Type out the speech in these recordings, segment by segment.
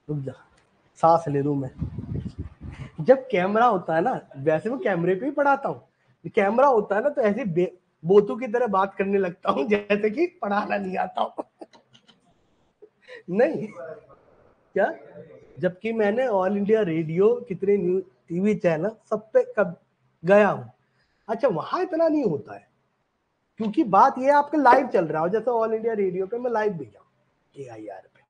रुक जा, सांस ले लूं मैं। जब कैमरा होता है ना, वैसे मैं कैमरे पे ही पढ़ाता हूँ, कैमरा होता है ना तो ऐसे बोतू की तरह बात करने लगता हूँ जैसे कि पढ़ाना नहीं आता हूँ। नहीं क्या, जबकि मैंने ऑल इंडिया रेडियो, कितने न्यूज टीवी चैनल सब पे कब गया हूँ। अच्छा, वहां इतना नहीं होता है, क्योंकि बात ये आपका लाइव चल रहा हो, जैसे ऑल इंडिया रेडियो पे मैं लाइव भी जाऊँ AIR पे,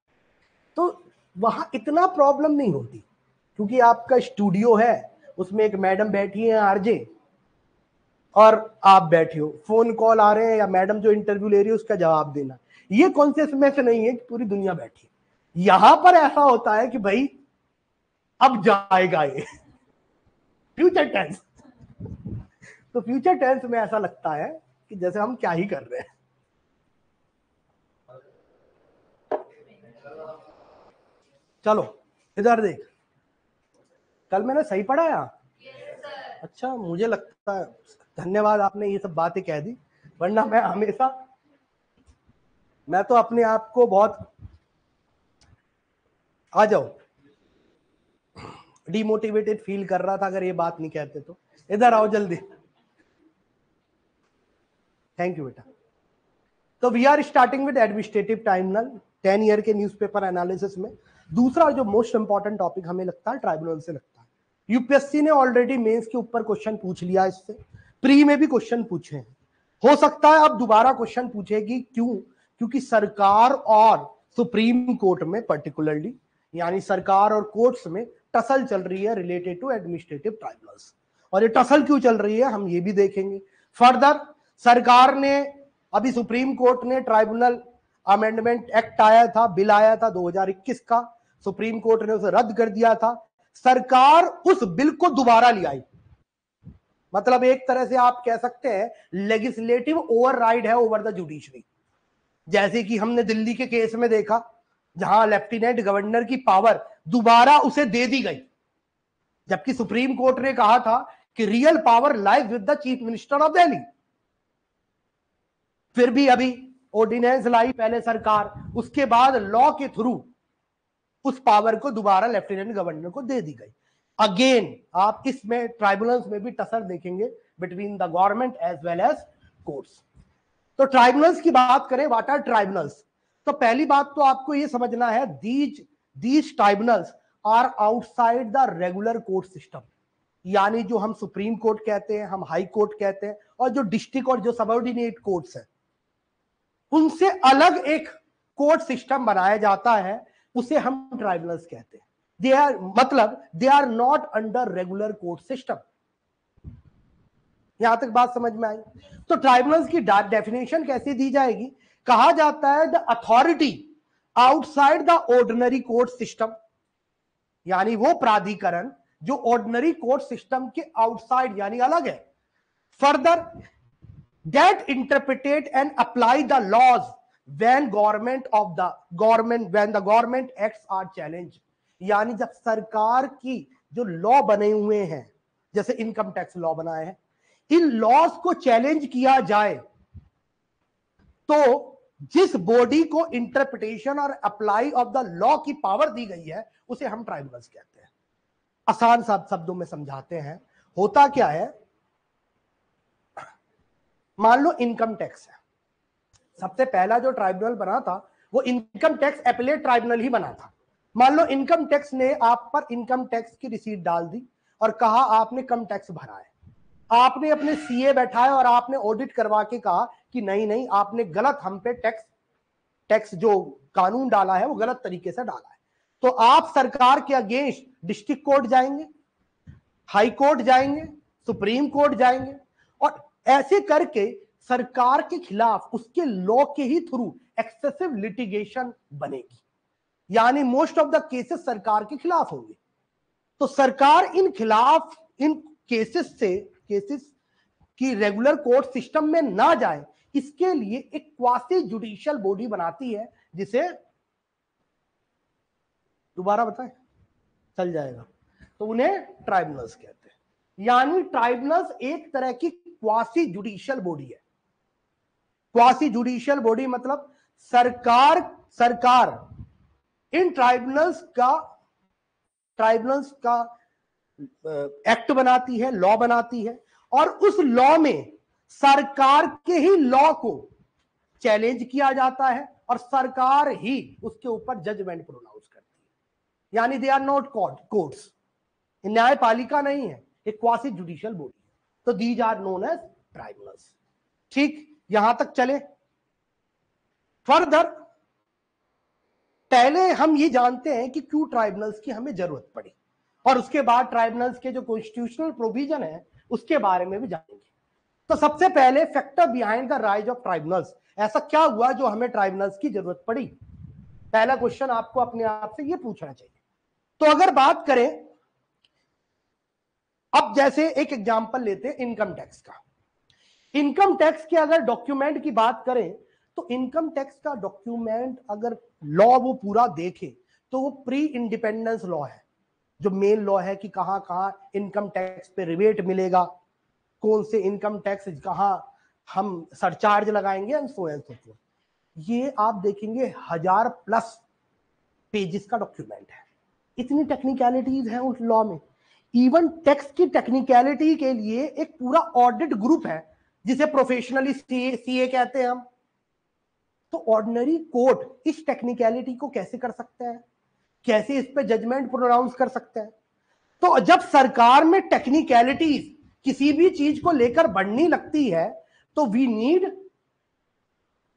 तो वहां इतना प्रॉब्लम नहीं होती, क्योंकि आपका स्टूडियो है, उसमें एक मैडम बैठी है RJ, और आप बैठे हो, फोन कॉल आ रहे हैं या मैडम जो इंटरव्यू ले रही है उसका जवाब देना। ये कॉन्शियस में से नहीं है कि पूरी दुनिया बैठी है। यहां पर ऐसा होता है कि भाई अब जाएगा ये फ्यूचर टेंस। तो फ्यूचर टेंस में ऐसा लगता है कि जैसे हम क्या ही कर रहे हैं। चलो इधर देख, कल मैंने सही पढ़ाया? अच्छा, मुझे लगता है, धन्यवाद आपने ये सब बातें कह दी, वरना मैं हमेशा, मैं तो अपने आप को बहुत, आ जाओ, डिमोटिवेटेड फील कर रहा था अगर ये बात नहीं कहते तो। इधर आओ जल्दी। थैंक यू बेटा। तो we are starting with administrative tribunal 10 year के न्यूज़पेपर एनालिसिस में। दूसरा जो मोस्ट इंपॉर्टेंट टॉपिक हमें लगता है ट्राइब्यूनल से लगता है। यूपीएससी ने ऑलरेडी मेंस के ऊपर क्वेश्चन पूछ लिया, इससे प्री में भी क्वेश्चन पूछे हैं, हो सकता है अब दोबारा क्वेश्चन पूछेगी। क्यों? क्योंकि सरकार और सुप्रीम कोर्ट में पर्टिकुलरली, यानी सरकार और कोर्ट्स में टसल चल रही है रिलेटेड टू एडमिनिस्ट्रेटिव ट्राइब्यूनल्स। और ये टसल क्यों चल रही है हम ये भी देखेंगे। फर्दर सरकार ने, अभी सुप्रीम कोर्ट ने ट्राइब्यूनल अमेंडमेंट एक्ट आया था, बिल आया था 2021 का, सुप्रीम कोर्ट ने उसे रद्द कर दिया था। सरकार उस बिल को दोबारा ले आई, मतलब एक तरह से आप कह सकते हैं लेजिस्लेटिव ओवरराइड है ओवर द जुडिशरी। जैसे कि हमने दिल्ली के केस में देखा, जहां लेफ्टिनेंट गवर्नर की पावर दोबारा उसे दे दी गई, जबकि सुप्रीम कोर्ट ने कहा था कि real power lies with the chief minister of Delhi. फिर भी अभी ऑर्डिनेंस लाई पहले सरकार, उसके बाद लॉ के थ्रू उस पावर को दोबारा लेफ्टिनेंट गवर्नर को दे दी गई। अगेन आप इसमें ट्राइब्यूनल्स में भी टसर देखेंगे between the government as well as courts. तो ट्राइब्यूनल्स की बात करें, व्हाट आर ट्राइब्यूनल्स? तो पहली बात तो आपको यह समझना है, these tribunals are outside the regular court system. यानी जो हम सुप्रीम कोर्ट कहते हैं, हम हाई कोर्ट कहते हैं, और जो डिस्ट्रिक्ट और जो सबऑर्डिनेट कोर्ट्स हैं, उनसे अलग एक कोर्ट सिस्टम बनाया जाता है, उसे हम ट्राइब्यूनल्स कहते हैं। दे आर, मतलब they are not under regular court system. यहां तक बात समझ में आई? तो ट्राइब्यूनल्स की डेफिनेशन कैसे दी जाएगी? कहा जाता है the authority outside the ordinary court system, यानी वो प्राधिकरण जो ऑर्डिनरी कोर्ट सिस्टम के आउटसाइड यानी अलग है। Further, that interpreted and apply the laws when the government acts are challenged। यानी जब सरकार की जो लॉ बने हुए हैं, जैसे इनकम टैक्स लॉ बनाए हैं, इन लॉज को चैलेंज किया जाए, तो जिस बॉडी को इंटरप्रिटेशन और अप्लाई ऑफ द लॉ की पावर दी गई है, उसे हम ट्राइब्यूनल्स कहते हैं। आसान शब्दों में समझाते हैं, होता क्या है, मान लो इनकम टैक्स है, सबसे पहला जो ट्राइब्यूनल बना था वो इनकम टैक्स एपेलेट ट्राइब्यूनल ही बना था। मान लो इनकम टैक्स ने आप पर इनकम टैक्स की रिसीट डाल दी और कहा आपने कम टैक्स भरा है, आपने अपने सीए बैठाए और आपने ऑडिट करवा के कहा कि नहीं नहीं, आपने गलत हम पे टैक्स जो कानून डाला है वो गलत तरीके से डाला है। तो आप सरकार के अगेंस्ट डिस्ट्रिक्ट कोर्ट जाएंगे, हाई कोर्ट जाएंगे, सुप्रीम कोर्ट जाएंगे, और ऐसे करके सरकार के खिलाफ उसके लॉ के ही थ्रू एक्सेसिव लिटिगेशन बनेगी, यानी मोस्ट ऑफ द केसेस सरकार के खिलाफ होंगे। तो सरकार इन केसेस की रेगुलर कोर्ट सिस्टम में ना जाए, इसके लिए एक क्वासी जुडिशियल बॉडी बनाती है, जिसे दोबारा बताएं चल जाएगा, तो उन्हें ट्राइब्यूनल्स कहते हैं। यानी ट्राइब्यूनल्स एक तरह की क्वासी जुडिशियल बॉडी है। क्वासी जुडिशियल बॉडी मतलब सरकार इन ट्राइब्यूनल्स का एक्ट बनाती है, लॉ बनाती है, और उस लॉ में सरकार के ही लॉ को चैलेंज किया जाता है और सरकार ही उसके ऊपर जजमेंट प्रोनाउंस करती है। यानी दे आर नॉट कोर्ट्स, न्यायपालिका नहीं है, एक क्वासी जुडिशियल बॉडी है। तो these are known as tribunals. ठीक, यहां तक चले। फर्दर पहले हम ये जानते हैं कि क्यों ट्राइब्यूनल्स की हमें जरूरत पड़ी, और उसके बाद ट्राइब्यूनल्स के जो कॉन्स्टिट्यूशनल प्रोविजन है उसके बारे में भी जानेंगे। तो सबसे पहले factor behind the rise of tribunals, ऐसा क्या हुआ जो हमें ट्राइब्यूनल्स की जरूरत पड़ी? पहला क्वेश्चन आपको अपने आप से यह पूछना चाहिए। तो अगर बात करें, अब जैसे एक एग्जांपल लेते हैं इनकम टैक्स का। इनकम टैक्स के अगर डॉक्यूमेंट की बात करें तो इनकम टैक्स का डॉक्यूमेंट अगर लॉ वो पूरा देखे तो वो प्री इंडिपेंडेंस लॉ है, जो मेन लॉ है कि कहां कहां इनकम टैक्स पे रिबेट मिलेगा, कौन से इनकम टैक्स कहां हम सरचार्ज लगाएंगे and so and so forth. ये आप देखेंगे 1000+ पेजेस का डॉक्यूमेंट है। इतनी टेक्निकलिटीज हैं उस लॉ में। इवन टैक्स की टेक्निकलिटी के लिए एक पूरा ऑडिट ग्रुप है जिसे प्रोफेशनली सीए कहते हैं हम। तो ऑर्डिनरी कोर्ट इस टेक्निकलिटी को कैसे कर सकते हैं, कैसे इस पे जजमेंट प्रोनाउंस कर सकते हैं? तो जब सरकार में टेक्निकलिटीज किसी भी चीज को लेकर बढ़ने लगती है तो we need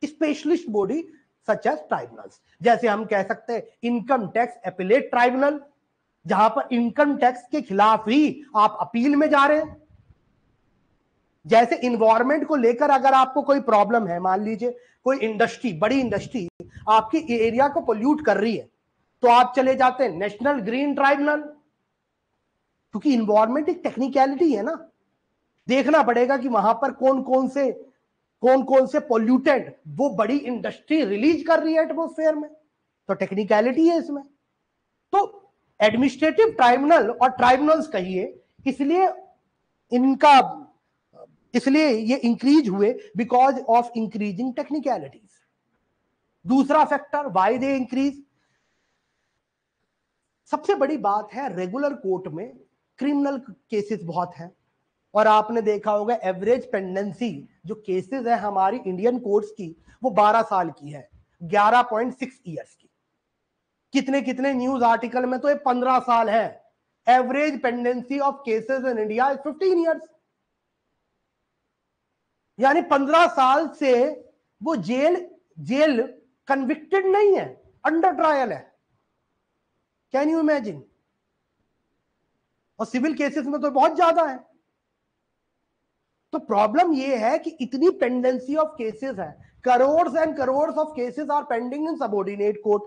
specialist body such as tribunals. जैसे हम कह सकते हैं इनकम टैक्स एपिलेट ट्राइब्यूनल, जहां पर इनकम टैक्स के खिलाफ ही आप अपील में जा रहे हैं। जैसे इन्वायरमेंट को लेकर अगर आपको कोई प्रॉब्लम है, मान लीजिए कोई इंडस्ट्री, बड़ी इंडस्ट्री आपकी एरिया को पोल्यूट कर रही है, तो आप चले जाते हैं नेशनल ग्रीन ट्राइब्यूनल, क्योंकि इन्वायरमेंट एक टेक्निकलिटी है ना। देखना पड़ेगा कि वहां पर कौन कौन से पोल्यूटेंट वो बड़ी इंडस्ट्री रिलीज कर रही है एटमॉस्फेयर में, तो टेक्निकलिटी है इसमें। तो एडमिनिस्ट्रेटिव ट्राइब्यूनल और ट्राइब्यूनल्स कहिए, इसलिए ये इंक्रीज हुए बिकॉज ऑफ इंक्रीजिंग टेक्निकलिटीज। दूसरा फैक्टर व्हाई दे इंक्रीज, सबसे बड़ी बात है रेगुलर कोर्ट में क्रिमिनल केसेस बहुत हैं, और आपने देखा होगा एवरेज पेंडेंसी जो केसेस है हमारी इंडियन कोर्ट्स की वो 12 साल की है, 11.6 ईयर्स की। कितने कितने न्यूज आर्टिकल में तो ये 15 साल है। Average pendency of cases in India is 15 years, यानी 15 साल से वो जेल कन्विक्टेड नहीं है, अंडर ट्रायल है। Can you imagine? और सिविल केसेस में तो बहुत ज्यादा है। तो प्रॉब्लम ये है कि इतनी पेंडेंसी ऑफ केसेस है, crore and crore of cases are pending in subordinate court,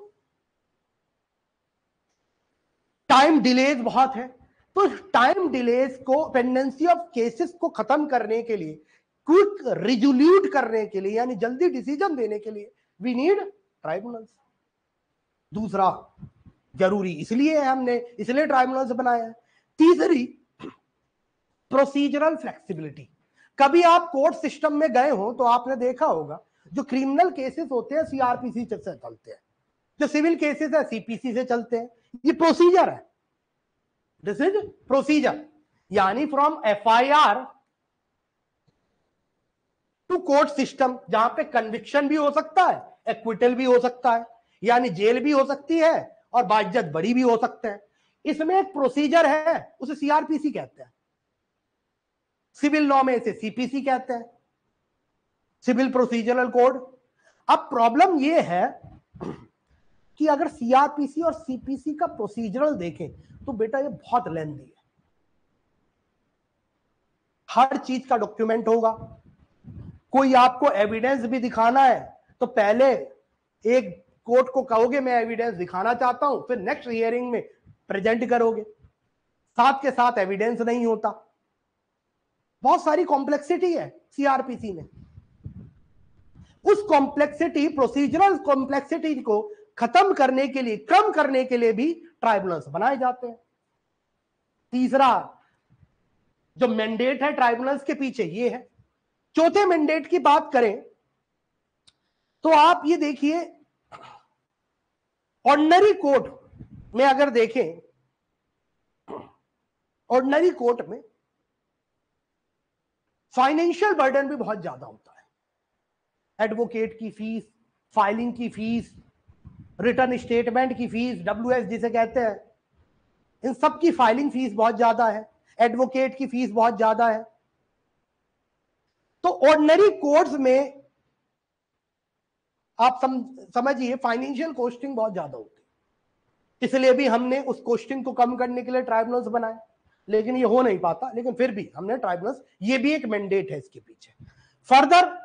time delays बहुत है। तो टाइम डिलेज को, पेंडेंसी ऑफ केसेस को खत्म करने के लिए, क्विक रिजोल्यूट करने के लिए, यानी जल्दी डिसीजन देने के लिए वी नीड ट्राइब्यूनल्स। दूसरा जरूरी इसलिए हमने इसलिए ट्राइब्यूनल्स बनाया है। तीसरी प्रोसीजरल फ्लेक्सिबिलिटी। कभी आप कोर्ट सिस्टम में गए हो तो आपने देखा होगा जो क्रिमिनल केसेस होते हैं सीआरपीसी से चलते हैं, जो सिविल केसेस है सीपीसी से चलते हैं। ये प्रोसीजर है, दिस इज प्रोसीजर, यानी from FIR to court system, जहां पे कन्विक्शन भी हो सकता है, एक्विटल भी हो सकता है, यानी जेल भी हो सकती है और बाइज्जत बरी भी हो सकते हैं। इसमें एक प्रोसीजर है, उसे सीआरपीसी कहते हैं, सिविल लॉ में इसे सीपीसी कहते हैं, सिविल प्रोसीजरल कोड। अब प्रॉब्लम यह है कि अगर सीआरपीसी और सीपीसी का प्रोसीजरल देखें तो बेटा ये बहुत लेंथी है, हर चीज का डॉक्यूमेंट होगा। कोई आपको एविडेंस भी दिखाना है तो पहले एक कोर्ट को कहोगे मैं एविडेंस दिखाना चाहता हूं, फिर नेक्स्ट हियरिंग में प्रेजेंट करोगे, साथ के साथ एविडेंस नहीं होता। बहुत सारी कॉम्प्लेक्सिटी है सीआरपीसी में। उस कॉम्प्लेक्सिटी, प्रोसीजरल कॉम्प्लेक्सिटी को खत्म करने के लिए, कम करने के लिए भी ट्राइब्यूनल्स बनाए जाते हैं। तीसरा जो मैंडेट है ट्राइब्यूनल्स के पीछे ये है। चौथे मैंडेट की बात करें तो आप ये देखिए ऑर्डिनरी कोर्ट में अगर देखें, ऑर्डिनरी कोर्ट में फाइनेंशियल बर्डन भी बहुत ज्यादा होता है। एडवोकेट की फीस, फाइलिंग की फीस, रिटर्न स्टेटमेंट की फीस, WS जिसे कहते हैं, इन सब की फाइलिंग फीस बहुत ज्यादा है, एडवोकेट की फीस बहुत ज्यादा है। तो ऑर्डिनरी कोर्ट्स में आप समझिए फाइनेंशियल कॉस्टिंग बहुत ज्यादा होती है, इसलिए भी हमने उस कॉस्टिंग को कम करने के लिए ट्राइब्यूनल्स बनाए, लेकिन ये हो नहीं पाता, लेकिन फिर भी हमने ट्राइब्यूनल्स, ये भी एक मैंडेट है इसके पीछे। फर्दर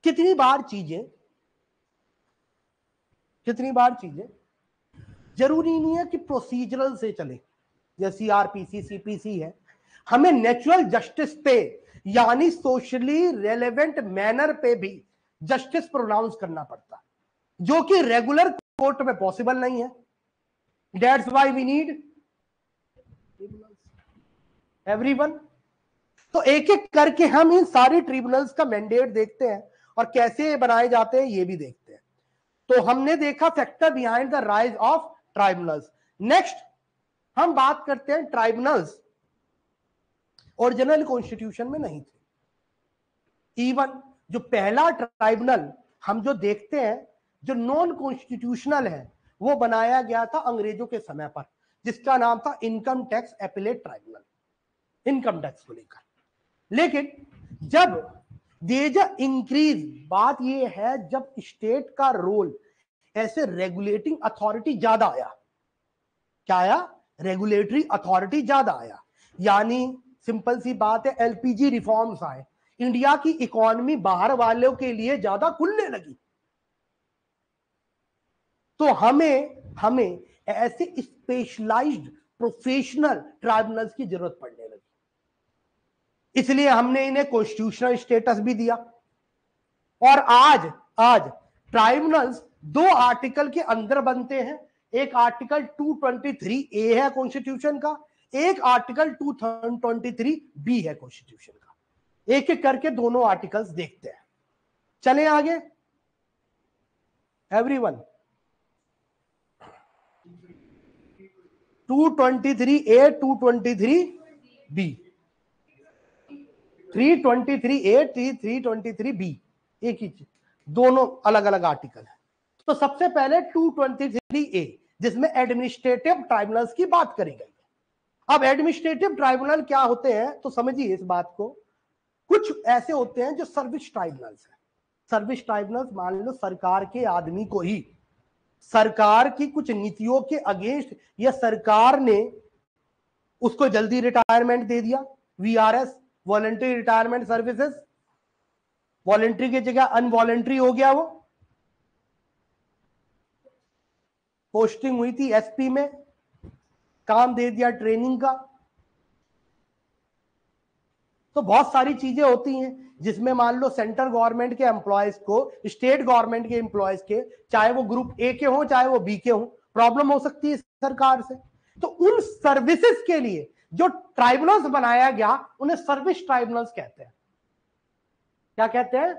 कितनी बार चीजें जरूरी नहीं है कि प्रोसीजरल से चले, जैसे CRPC CPC है, हमें नेचुरल जस्टिस पे यानी सोशली रेलेवेंट मैनर पे भी जस्टिस प्रोनाउंस करना पड़ता है, जो कि रेगुलर कोर्ट में पॉसिबल नहीं है। That's why we need everyone. तो एक एक करके हम इन सारे ट्रिब्यूनल्स का मैंडेट देखते हैं और कैसे बनाए जाते हैं ये भी देखते हैं। तो हमने देखा factor behind the rise of tribunals. Next हम बात करते हैं ट्राइब्यूनल्स ओरिजिनल कॉन्स्टिट्यूशन में नहीं थे। इवन जो पहला ट्राइब्यूनल हम जो देखते हैं जो नॉन कॉन्स्टिट्यूशनल है, वो बनाया गया था अंग्रेजों के समय पर, जिसका नाम था income tax appellate tribunal, income tax को लेकर। लेकिन जब देयर इज इंक्रीज, बात ये है जब स्टेट का रोल ऐसे रेगुलेटिंग अथॉरिटी ज्यादा आया, क्या आया? रेगुलेटरी अथॉरिटी ज्यादा आया, यानी सिंपल सी बात है, LPG रिफॉर्म्स आए, इंडिया की इकोनॉमी बाहर वालों के लिए ज्यादा खुलने लगी, तो हमें ऐसे स्पेशलाइज्ड प्रोफेशनल ट्राइब्यूनल्स की जरूरत पड़ने लगी, इसलिए हमने इन्हें कॉन्स्टिट्यूशनल स्टेटस भी दिया। और आज ट्राइब्यूनल्स 2 आर्टिकल के अंदर बनते हैं, एक आर्टिकल 223A है कॉन्स्टिट्यूशन का, एक आर्टिकल 223B है कॉन्स्टिट्यूशन का। एक एक करके दोनों आर्टिकल्स देखते हैं, चलें आगे everyone. 223A 223B, 323A 323B, एक ही चीज, दोनों अलग अलग आर्टिकल है। तो सबसे पहले 223A जिसमें एडमिनिस्ट्रेटिव ट्राइब्यूनल्स की बात करी गई है। अब एडमिनिस्ट्रेटिव ट्राइब्यूनल क्या होते हैं तो समझिए इस बात को, कुछ ऐसे होते हैं जो सर्विस ट्राइब्यूनल्स है। सर्विस ट्राइब्यूनल्स मान लो सरकार के आदमी को ही, सरकार की कुछ नीतियों के अगेंस्ट या सरकार ने उसको जल्दी रिटायरमेंट दे दिया, VRS voluntary retirement services, voluntary की जगह अनवॉलंटरी हो गया, वो पोस्टिंग हुई थी SP में, काम दे दिया ट्रेनिंग का। तो बहुत सारी चीजें होती हैं जिसमें मान लो सेंट्रल गवर्नमेंट के एम्प्लॉयज को स्टेट गवर्नमेंट के एम्प्लॉयज के, चाहे वो ग्रुप A के हो चाहे वो B के हो, प्रॉब्लम हो सकती है सरकार से। तो उन सर्विसेज के लिए जो ट्राइब्यूनल्स बनाया गया उन्हें सर्विस ट्राइब्यूनल्स कहते हैं। क्या कहते हैं?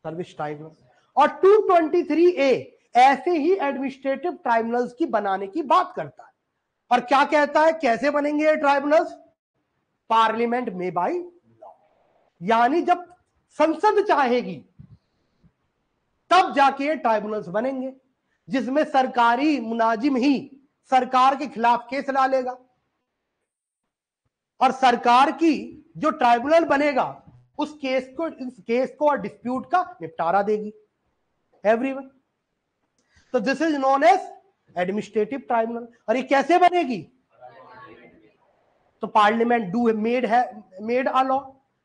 Service tribunals. और 223A ऐसे ही एडमिनिस्ट्रेटिव ट्राइब्यूनल्स की बनाने की बात करता है। और क्या कहता है कैसे बनेंगे ये ट्राइब्यूनल्स? पार्लियामेंट में बाय लॉ, यानी जब संसद चाहेगी तब जाके ये ट्राइब्यूनल्स बनेंगे, जिसमें सरकारी मुनाजिम ही सरकार के खिलाफ केस ला लेगा और सरकार की जो ट्राइब्यूनल बनेगा उस केस को और डिस्प्यूट का निपटारा देगी एवरीवन। तो this is known as administrative tribunal. और ये कैसे बनेगी? तो पार्लियामेंट मेड अ लॉ।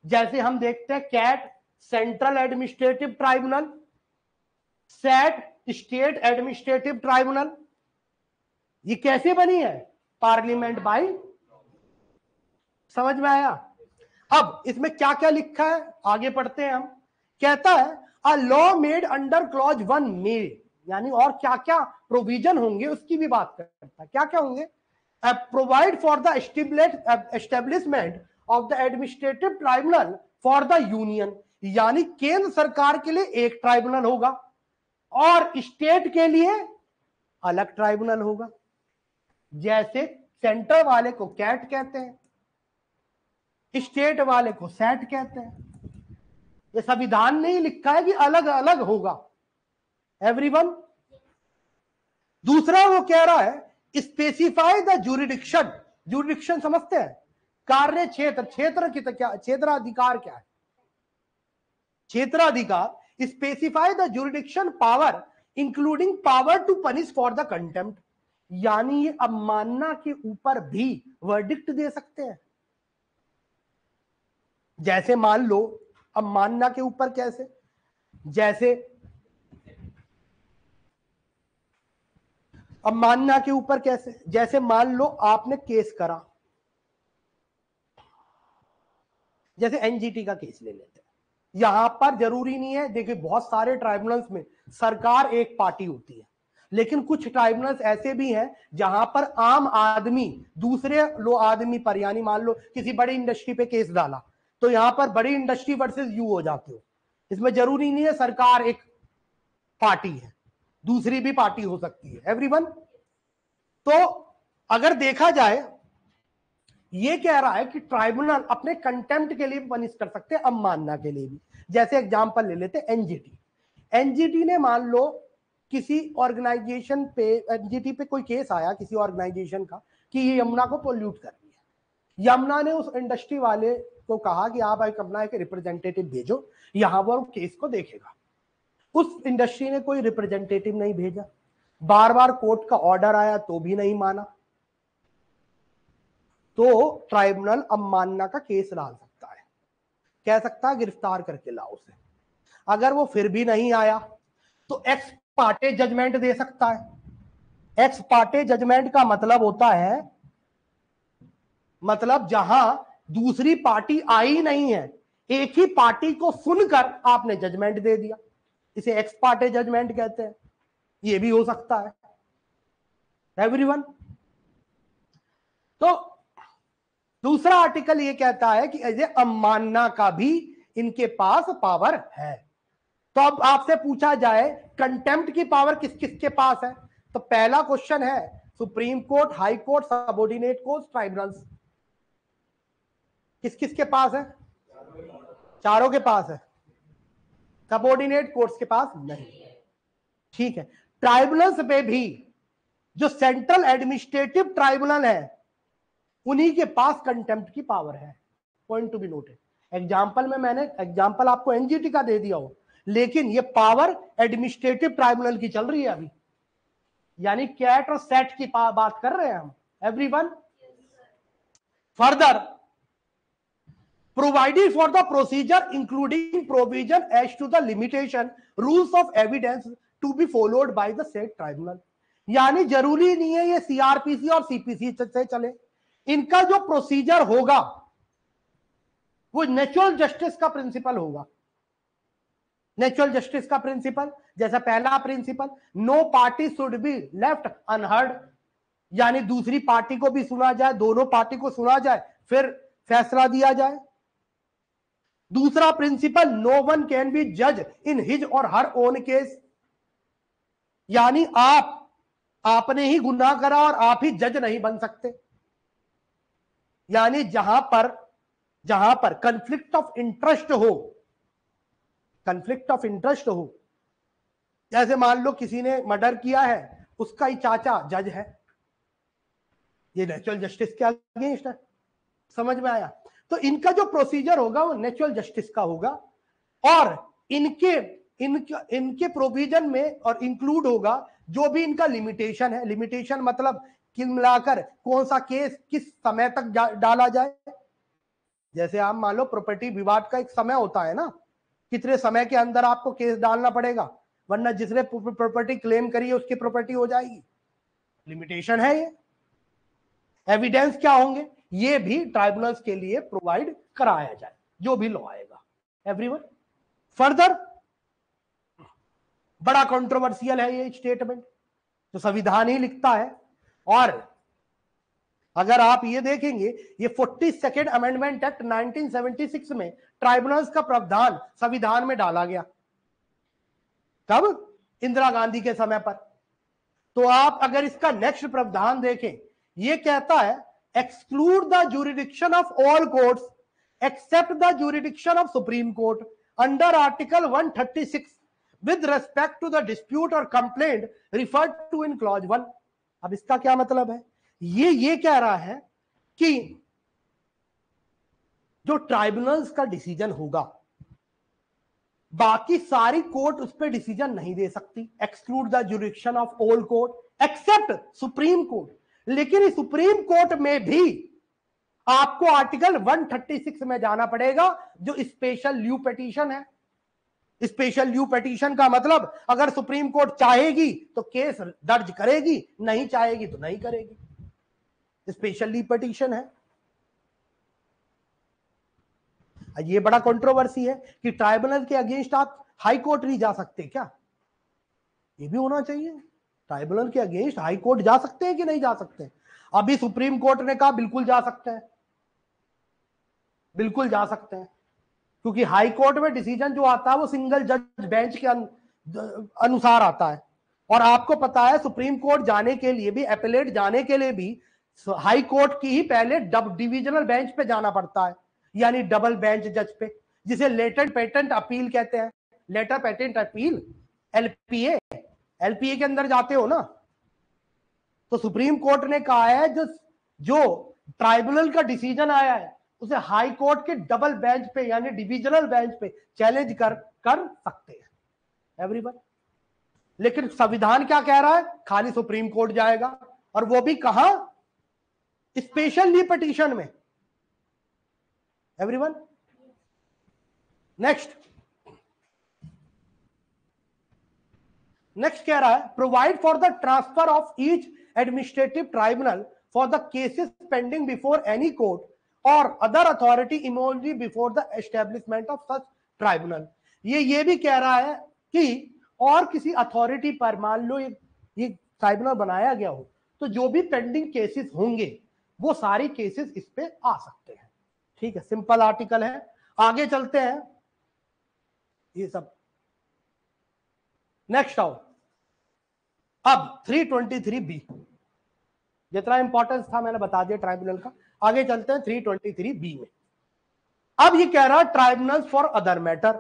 जैसे हम देखते हैं CAT central administrative tribunal, set state administrative tribunal, ये कैसे बनी है? Parliament by. समझ में आया? अब इसमें क्या क्या लिखा है आगे पढ़ते हैं हम। कहता है a law made under clause 1 made, यानी और क्या क्या प्रोविजन होंगे उसकी भी बात करता है। क्या क्या होंगे? Provide for the establishment of the administrative tribunal for the union यानी केंद्र सरकार के लिए एक ट्राइब्यूनल होगा और स्टेट के लिए अलग ट्राइब्यूनल होगा। जैसे सेंटर वाले को कैट कहते हैं, स्टेट वाले को सेट कहते हैं। ये संविधान ने ही लिखा है कि अलग अलग होगा। एवरीवन। दूसरा वो कह रहा है स्पेसिफाई द जुरिडिक्शन। जुरिडिक्शन समझते हैं? कार्य क्षेत्र। क्षेत्र की तो क्या, क्षेत्राधिकार क्या है? क्षेत्राधिकार specify the jurisdiction power including power to punish for the contempt. यानी ये अवमानना के ऊपर भी वर्डिक्ट दे सकते हैं। जैसे मान लो अवमानना के ऊपर कैसे, जैसे अवमानना के ऊपर कैसे, जैसे मान लो आपने केस करा, जैसे एनजीटी का केस ले लेते हैं। यहां पर जरूरी नहीं है, देखिए बहुत सारे ट्राइब्यूनल्स में सरकार एक पार्टी होती है, लेकिन कुछ ट्राइब्यूनल्स ऐसे भी हैं जहां पर आम आदमी दूसरे लो आदमी पर, यानी मान लो किसी बड़ी इंडस्ट्री पे केस डाला तो यहां पर बड़ी इंडस्ट्री वर्सेस यू हो जाते हो। इसमें जरूरी नहीं है सरकार एक पार्टी है, दूसरी भी पार्टी हो सकती है। एवरीवन। तो अगर देखा जाए ये कह रहा है कि ट्राइब्यूनल अपने कंटेम्प्ट के लिए भी पनिश कर सकते हैं, अवमानना के लिए भी। जैसे एग्जांपल ले लेते हैं एनजीटी। एनजीटी ने मान लो किसी ऑर्गेनाइजेशन पे, एनजीटी पे कोई केस आया किसी ऑर्गेनाइजेशन का कि ये यमुना को पोल्यूट कर रही है। यमुना ने उस इंडस्ट्री वाले को कहा कि आप एक अपना एक रिप्रेजेंटेटिव भेजो, यहां वो केस को देखेगा। उस इंडस्ट्री ने कोई रिप्रेजेंटेटिव नहीं भेजा, बार बार कोर्ट का ऑर्डर आया तो भी नहीं माना, तो ट्राइब्यूनल अवमानना का केस डाल सकता है। कह सकता है गिरफ्तार करके लाओ उसे। अगर वो फिर भी नहीं आया तो एक्स पार्टे जजमेंट दे सकता है। एक्स पार्टे जजमेंट का मतलब होता है, मतलब जहां दूसरी पार्टी आई नहीं है, एक ही पार्टी को सुनकर आपने जजमेंट दे दिया, इसे एक्स पार्टे जजमेंट कहते हैं। ये भी हो सकता है। एवरीवन। तो दूसरा आर्टिकल ये कहता है कि एज ए अवमानना का भी इनके पास पावर है। तो अब आपसे पूछा जाए कंटेम्प्ट की पावर किस किस के पास है, तो पहला क्वेश्चन है supreme court, high court, subordinate court, tribunals. किस किस के पास है? चारों के पास है। सबऑर्डिनेट कोर्ट्स के पास नहीं। ठीक है। ट्राइब्यूनल्स पे भी जो सेंट्रल एडमिनिस्ट्रेटिव ट्राइब्यूनल है उन्हीं के पास कंटेम्प्ट की पावर है। Point to be noted. Example में मैंने एग्जाम्पल आपको एनजीटी का दे दिया हो, लेकिन ये पावर एडमिनिस्ट्रेटिव ट्राइब्यूनल की चल रही है अभी, यानी कैट और सेट की बात कर रहे हैं हम। Everyone. Further provided for the procedure including provision as to the limitation rules of evidence to be followed by the said tribunal. यानी जरूरी नहीं है ये सीआरपीसी और सीपीसी से चले, इनका जो प्रोसीजर होगा वो नेचुरल जस्टिस का प्रिंसिपल होगा। नेचुरल जस्टिस का प्रिंसिपल, जैसा पहला principle, no party should be left unheard, यानी दूसरी पार्टी को भी सुना जाए, दोनों पार्टी को सुना जाए फिर फैसला दिया जाए। दूसरा principle, no one can be जज इन हिज और हर ओन केस, यानी आपने ही गुनाह करा और आप ही जज नहीं बन सकते। यानी जहां पर कंफ्लिक्ट ऑफ इंटरेस्ट हो, कंफ्लिक्ट ऑफ इंटरेस्ट हो, जैसे मान लो किसी ने मर्डर किया है, उसका ही चाचा जज है, ये नेचुरल जस्टिस के अगेंस्ट है। समझ में आया? तो इनका जो प्रोसीजर होगा वो नेचुरल जस्टिस का होगा और इनके प्रोविजन में और इंक्लूड होगा जो भी इनका लिमिटेशन है। लिमिटेशन मतलब किन मिलाकर कौन सा केस किस समय तक डाला जाए। जैसे आप मान लो प्रॉपर्टी विवाद का एक समय होता है ना, कितने समय के अंदर आपको केस डालना पड़ेगा, वरना जिसने प्रॉपर्टी क्लेम करी है उसकी प्रॉपर्टी हो जाएगी। लिमिटेशन है ये। एविडेंस क्या होंगे, ये भी ट्राइब्यूनल्स के लिए प्रोवाइड कराया जाए जो भी लॉ आएगा। एवरीवन। फर्दर बड़ा कंट्रोवर्शियल है ये स्टेटमेंट, तो संविधान ही लिखता है और अगर आप ये देखेंगे, ये 42nd अमेंडमेंट एक्ट 1976 में ट्राइब्यूनल्स का प्रावधान संविधान में डाला गया। कब? इंदिरा गांधी के समय पर। तो आप अगर इसका नेक्स्ट प्रावधान देखें, ये कहता है exclude the jurisdiction of all courts except the jurisdiction of supreme court under article 136 with respect to the dispute और complaint referred to in clause 1। अब इसका क्या मतलब है? ये कह रहा है कि जो ट्राइब्यूनल्स का डिसीजन होगा, बाकी सारी कोर्ट उस पर डिसीजन नहीं दे सकती। Exclude the jurisdiction of all court except supreme court. लेकिन इस सुप्रीम कोर्ट में भी आपको आर्टिकल 136 में जाना पड़ेगा, जो स्पेशल ल्यू पिटीशन है। स्पेशल ल्यू पिटीशन का मतलब अगर सुप्रीम कोर्ट चाहेगी तो केस दर्ज करेगी, नहीं चाहेगी तो नहीं करेगी। स्पेशल ल्यू पिटीशन है। ये बड़ा कंट्रोवर्सी है कि ट्राइब्यूनल के अगेंस्ट आप हाई कोर्ट नहीं जा सकते क्या? ये भी होना चाहिए। ट्राइब्यूनल के अगेंस्ट हाई कोर्ट जा सकते हैं कि नहीं जा सकते? अभी सुप्रीम कोर्ट ने कहा बिल्कुल जा सकते हैं, बिल्कुल जा सकते हैं, क्योंकि हाई कोर्ट में डिसीजन जो आता है वो सिंगल जज बेंच के अनुसार आता है। और आपको पता है सुप्रीम कोर्ट जाने के लिए भी, एपेलेट जाने के लिए भी हाई कोर्ट की ही पहले डिविजनल बेंच पे जाना पड़ता है, यानी डबल बेंच जज पे, जिसे लेटेंट पेटेंट अपील कहते हैं। Letter patent appeal, LPA, LPA के अंदर जाते हो ना। तो सुप्रीम कोर्ट ने कहा है जो ट्राइब्यूनल का डिसीजन आया है उसे हाई कोर्ट के डबल बेंच पे यानी डिविजनल बेंच पे चैलेंज कर सकते हैं एवरीवन। लेकिन संविधान क्या कह रहा है? खाली सुप्रीम कोर्ट जाएगा, और वो भी कहां? स्पेशल ली पिटीशन में एवरीवन। नेक्स्ट कह रहा है provide for the transfer of each administrative tribunal for the cases pending before any court और other authority immediately before the establishment of such tribunal. ये भी कह रहा है कि और किसी अथॉरिटी पर मान लो ये ट्राइब्यूनल बनाया गया हो तो जो भी पेंडिंग केसेस होंगे वो सारी केसेस इस पे आ सकते हैं। ठीक है, सिंपल आर्टिकल है। आगे चलते हैं, ये सब नेक्स्ट आओ। अब 323B जितना इंपॉर्टेंस था मैंने बता दिया ट्राइब्यूनल का। आगे चलते हैं 323B में। अब ये कह रहा है ट्राइब्यूनल फॉर अदर मैटर,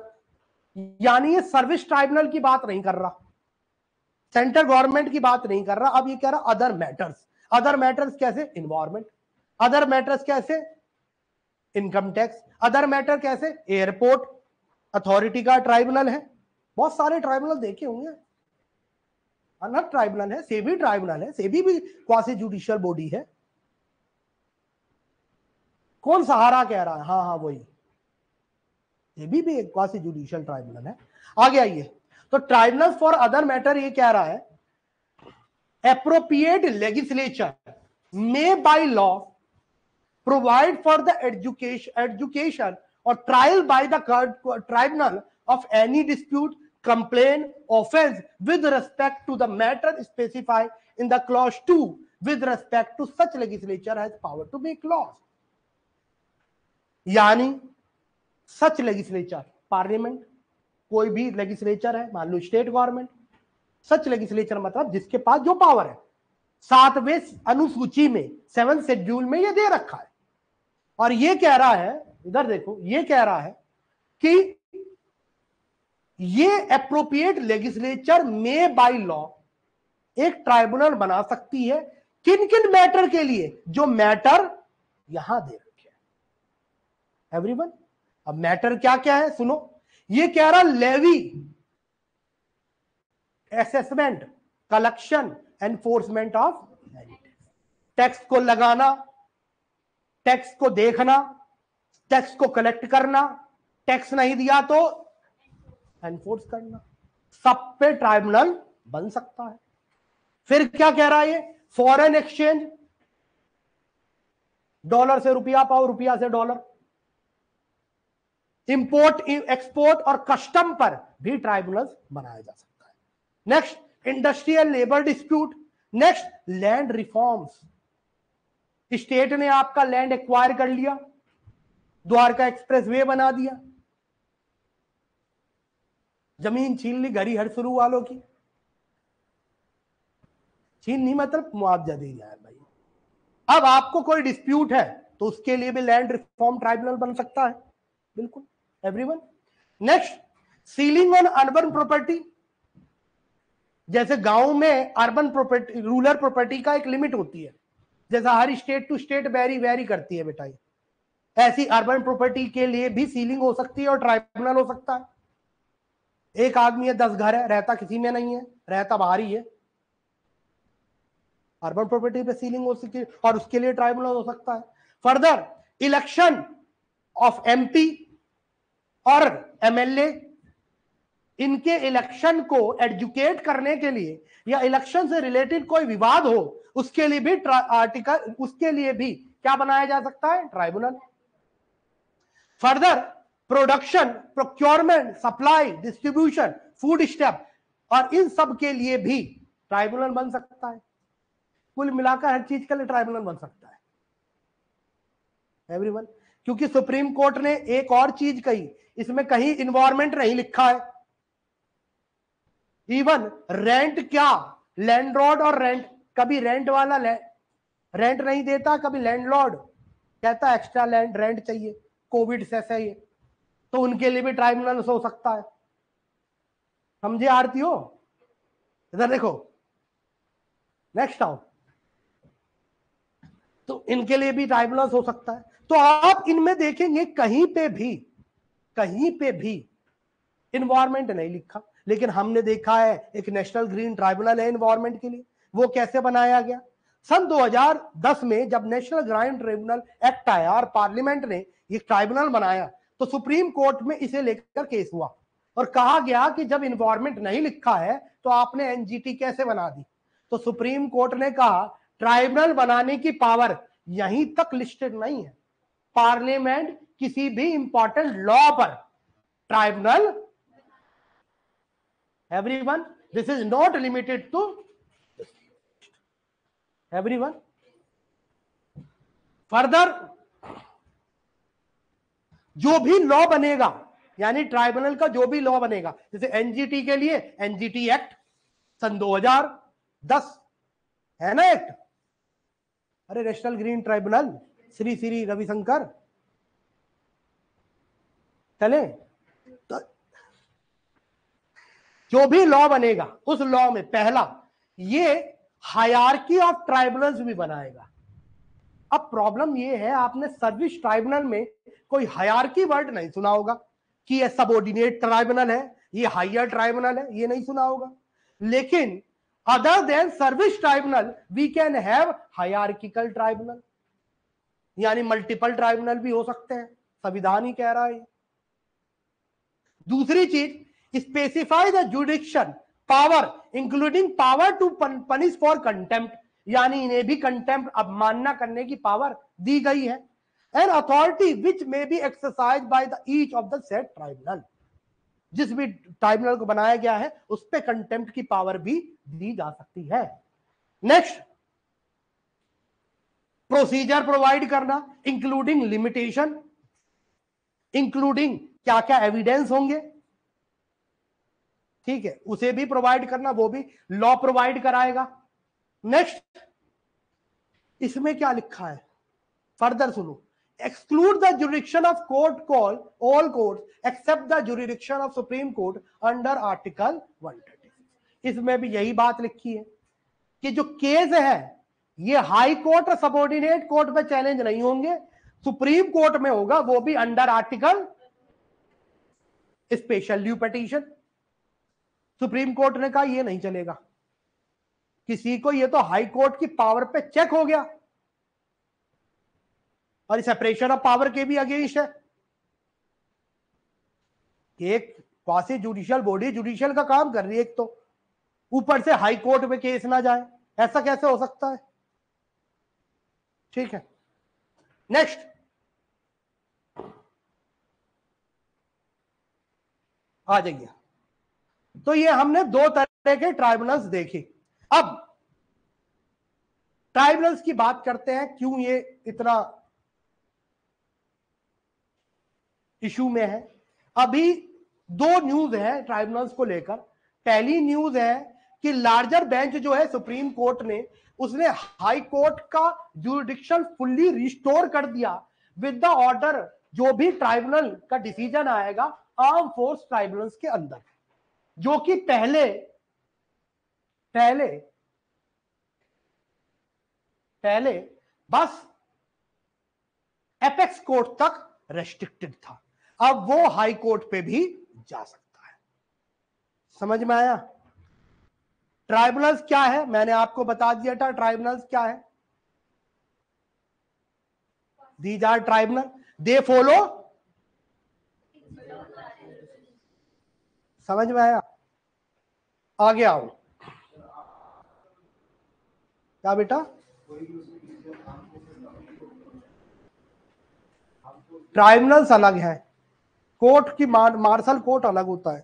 यानी ये सर्विस ट्राइब्यूनल की बात नहीं कर रहा, सेंट्रल गवर्नमेंट की बात नहीं कर रहा। अब ये कह रहा अदर मैटर्स। अदर मैटर्स कैसे? इन्वायरमेंट। अदर मैटर्स कैसे? Income tax. अदर मैटर कैसे? एयरपोर्ट अथॉरिटी का ट्राइब्यूनल है। बहुत सारे ट्राइब्यूनल देखे होंगे, अलग ट्राइब्यूनल है, सेबी ट्राइब्यूनल है, सेबी भी क्वासी जुडिशियल बॉडी है। कौन सहारा कह रहा है? हाँ हाँ वही, सेबी भी एक क्वासी जुडिशियल ट्राइब्यूनल है। आगे आइए, तो ट्राइब्यूनल फॉर अदर मैटर ये कह रहा है appropriate legislature may by law provide for the education or trial by the tribunal of any dispute, complaint, offense with respect to the matter specified in the clause 2 with respect to such legislature has power to make laws। यानी सच legislature, parliament, कोई भी legislature है, मान लो state government, सच legislature मतलब जिसके पास जो power है। 7वें अनुसूची में 7th शेड्यूल में ये दे रखा है। और ये कह रहा है, इधर देखो, ये कह रहा है कि ये एप्रोप्रिएट लेजिस्लेचर में बाय लॉ एक ट्राइब्यूनल बना सकती है किन किन मैटर के लिए? जो मैटर यहां दे रखे हैं एवरीवन। अब मैटर क्या क्या है सुनो। ये कह रहा levy, assessment, collection, enforcement of tax को लगाना, टैक्स को देखना, टैक्स को कलेक्ट करना, टैक्स नहीं दिया तो एनफोर्स करना, सब पे ट्राइब्यूनल बन सकता है। फिर क्या कह रहा है ये? फॉरेन एक्सचेंज, डॉलर से रुपया पाओ, रुपया से डॉलर, इंपोर्ट एक्सपोर्ट और कस्टम पर भी ट्राइब्यूनल बनाया जा सकता है। Next industrial labour dispute, next land reforms, state ने आपका लैंड एक्वायर कर लिया, द्वारका एक्सप्रेस वे बना दिया, जमीन छीन ली घरी हरसुरु वालों की। छीन नहीं मतलब मुआवजा दे दिया है भाई। अब आपको कोई डिस्प्यूट है तो उसके लिए भी लैंड रिफॉर्म ट्राइब्यूनल बन सकता है, बिल्कुल everyone. Next, ceiling on urban property. जैसे गांव में अर्बन प्रॉपर्टी, रूरल प्रॉपर्टी का एक लिमिट होती है, जैसा हर स्टेट टू स्टेट वेरी करती है बेटा, ऐसी अर्बन प्रॉपर्टी के लिए भी सीलिंग हो सकती है और ट्राइब्यूनल हो सकता है। एक आदमी है, 10 घर है, रहता किसी में नहीं है, रहता बाहर ही है, अर्बन प्रॉपर्टी पे सीलिंग हो सकती है और उसके लिए ट्राइब्यूनल हो सकता है। फर्दर, इलेक्शन ऑफ एमपी और एमएलए, इनके इलेक्शन को एजुकेट करने के लिए या इलेक्शन से रिलेटेड कोई विवाद हो उसके लिए भी आर्टिकल, उसके लिए भी क्या बनाया जा सकता है, tribunal. Further, production, procurement, supply, distribution, food stamp और इन सब के लिए भी ट्राइब्यूनल बन सकता है। कुल मिलाकर हर चीज के लिए ट्राइब्यूनल बन सकता है एवरीवन। क्योंकि सुप्रीम कोर्ट ने एक और चीज कही, इसमें कहीं इन्वायरमेंट नहीं लिखा है। इवन रेंट क्या, लैंडलॉर्ड और रेंट, कभी रेंट वाला रेंट नहीं देता, कभी लैंडलॉर्ड कहता एक्स्ट्रा लैंड रेंट चाहिए, कोविड से ऐसा ही, तो उनके लिए भी ट्राइब्यूनल हो सकता है। समझे आरती हो? इधर देखो, नेक्स्ट आओ। तो इनके लिए भी ट्राइब्यूनल हो सकता है। तो आप इनमें देखेंगे कहीं पे भी इन्वायरमेंट नहीं लिखा, लेकिन हमने देखा है एक नेशनल ग्रीन ट्राइब्यूनल है इन्वायरमेंट के लिए। वो कैसे बनाया गया? सन 2010 में जब नेशनल ग्रीन ट्राइब्यूनल एक्ट आया और पार्लियामेंट ने ये ट्राइब्यूनल बनाया, तो सुप्रीम कोर्ट में इसे लेकर केस हुआ और कहा गया कि जब इन्वायरमेंट नहीं लिखा है तो आपने एनजीटी कैसे बना दी। तो सुप्रीम कोर्ट ने कहा ट्राइब्यूनल बनाने की पावर यहीं तक लिस्टेड नहीं है, पार्लियामेंट किसी भी इंपॉर्टेंट लॉ पर tribunal, everyone, this is not limited to everyone. Further, जो भी लॉ बनेगा, यानी ट्राइब्यूनल का जो भी लॉ बनेगा, जैसे एनजीटी के लिए एनजीटी एक्ट सन 2010 है ना एक्ट, अरे national green tribunal Shri Shri Ravishankar चले, तो जो भी लॉ बनेगा उस लॉ में पहला ये हायरार्की ऑफ ट्राइब्यूनल्स भी बनाएगा। अब प्रॉब्लम ये है, आपने सर्विस ट्राइब्यूनल में कोई हायरार्की वर्ड नहीं सुना होगा कि ये सबऑर्डिनेट ट्राइब्यूनल है, ये हायर ट्राइब्यूनल है, ये नहीं सुना होगा। लेकिन other than service tribunal we can have hierarchical tribunal, यानी मल्टीपल ट्राइब्यूनल भी हो सकते हैं, संविधान ही कह रहा है। दूसरी चीज, specify the jurisdiction power including power to punish for contempt, यानी इन्हें भी कंटेम्प्ट अवमानना करने की पावर दी गई है। An authority which may be exercise by the each of the said tribunal, जिस भी ट्राइब्यूनल को बनाया गया है उस पे कंटेम्प्ट की पावर भी दी जा सकती है। नेक्स्ट, प्रोसीजर प्रोवाइड करना इंक्लूडिंग लिमिटेशन, इंक्लूडिंग क्या क्या एविडेंस होंगे, ठीक है, उसे भी प्रोवाइड करना, वो भी लॉ प्रोवाइड कराएगा। नेक्स्ट, इसमें क्या लिखा है, फर्दर सुनो, exclude the jurisdiction of court call all court except the jurisdiction of supreme court under article 136। इसमें भी यही बात लिखी है कि जो केस है ये हाई कोर्ट और सबऑर्डिनेट कोर्ट में चैलेंज नहीं होंगे, सुप्रीम कोर्ट में होगा, वो भी under article special leave petition. Supreme court ने कहा ये नहीं चलेगा, किसी को ये तो हाई कोर्ट की पावर पे चेक हो गया और सेपरेशन ऑफ पावर के भी अगेंस्ट है। एक क्वासी जुडिशियल बॉडी जुडिशियल का काम कर रही है, एक तो ऊपर से हाई कोर्ट में केस ना जाए, ऐसा कैसे हो सकता है? ठीक है, नेक्स्ट, आ जाइए। तो ये हमने दो तरह के ट्राइब्यूनल्स देखे। अब ट्राइब्यूनल्स की बात करते हैं, क्यों ये इतना इशू में है। अभी दो न्यूज है ट्राइब्यूनल्स को लेकर। पहली न्यूज है कि लार्जर बेंच जो है सुप्रीम कोर्ट ने, उसने हाई कोर्ट का जुरिडिक्शन फुल्ली रिस्टोर कर दिया विद द ऑर्डर। जो भी ट्राइब्यूनल का डिसीजन आएगा आर्म फोर्स ट्राइब्यूनल्स के अंदर, जो कि पहले बस एपेक्स कोर्ट तक रेस्ट्रिक्टेड था, अब वो हाई कोर्ट पे भी जा सकता है। समझ में आया? ट्राइब्यूनल्स क्या है मैंने आपको बता दिया था। ट्राइब्यूनल्स क्या है? These are tribunal, they follow. समझ में आया? आगे आओ। क्या बेटा? ट्राइब्यूनल्स अलग है, कोर्ट की मार्शल कोर्ट अलग होता है।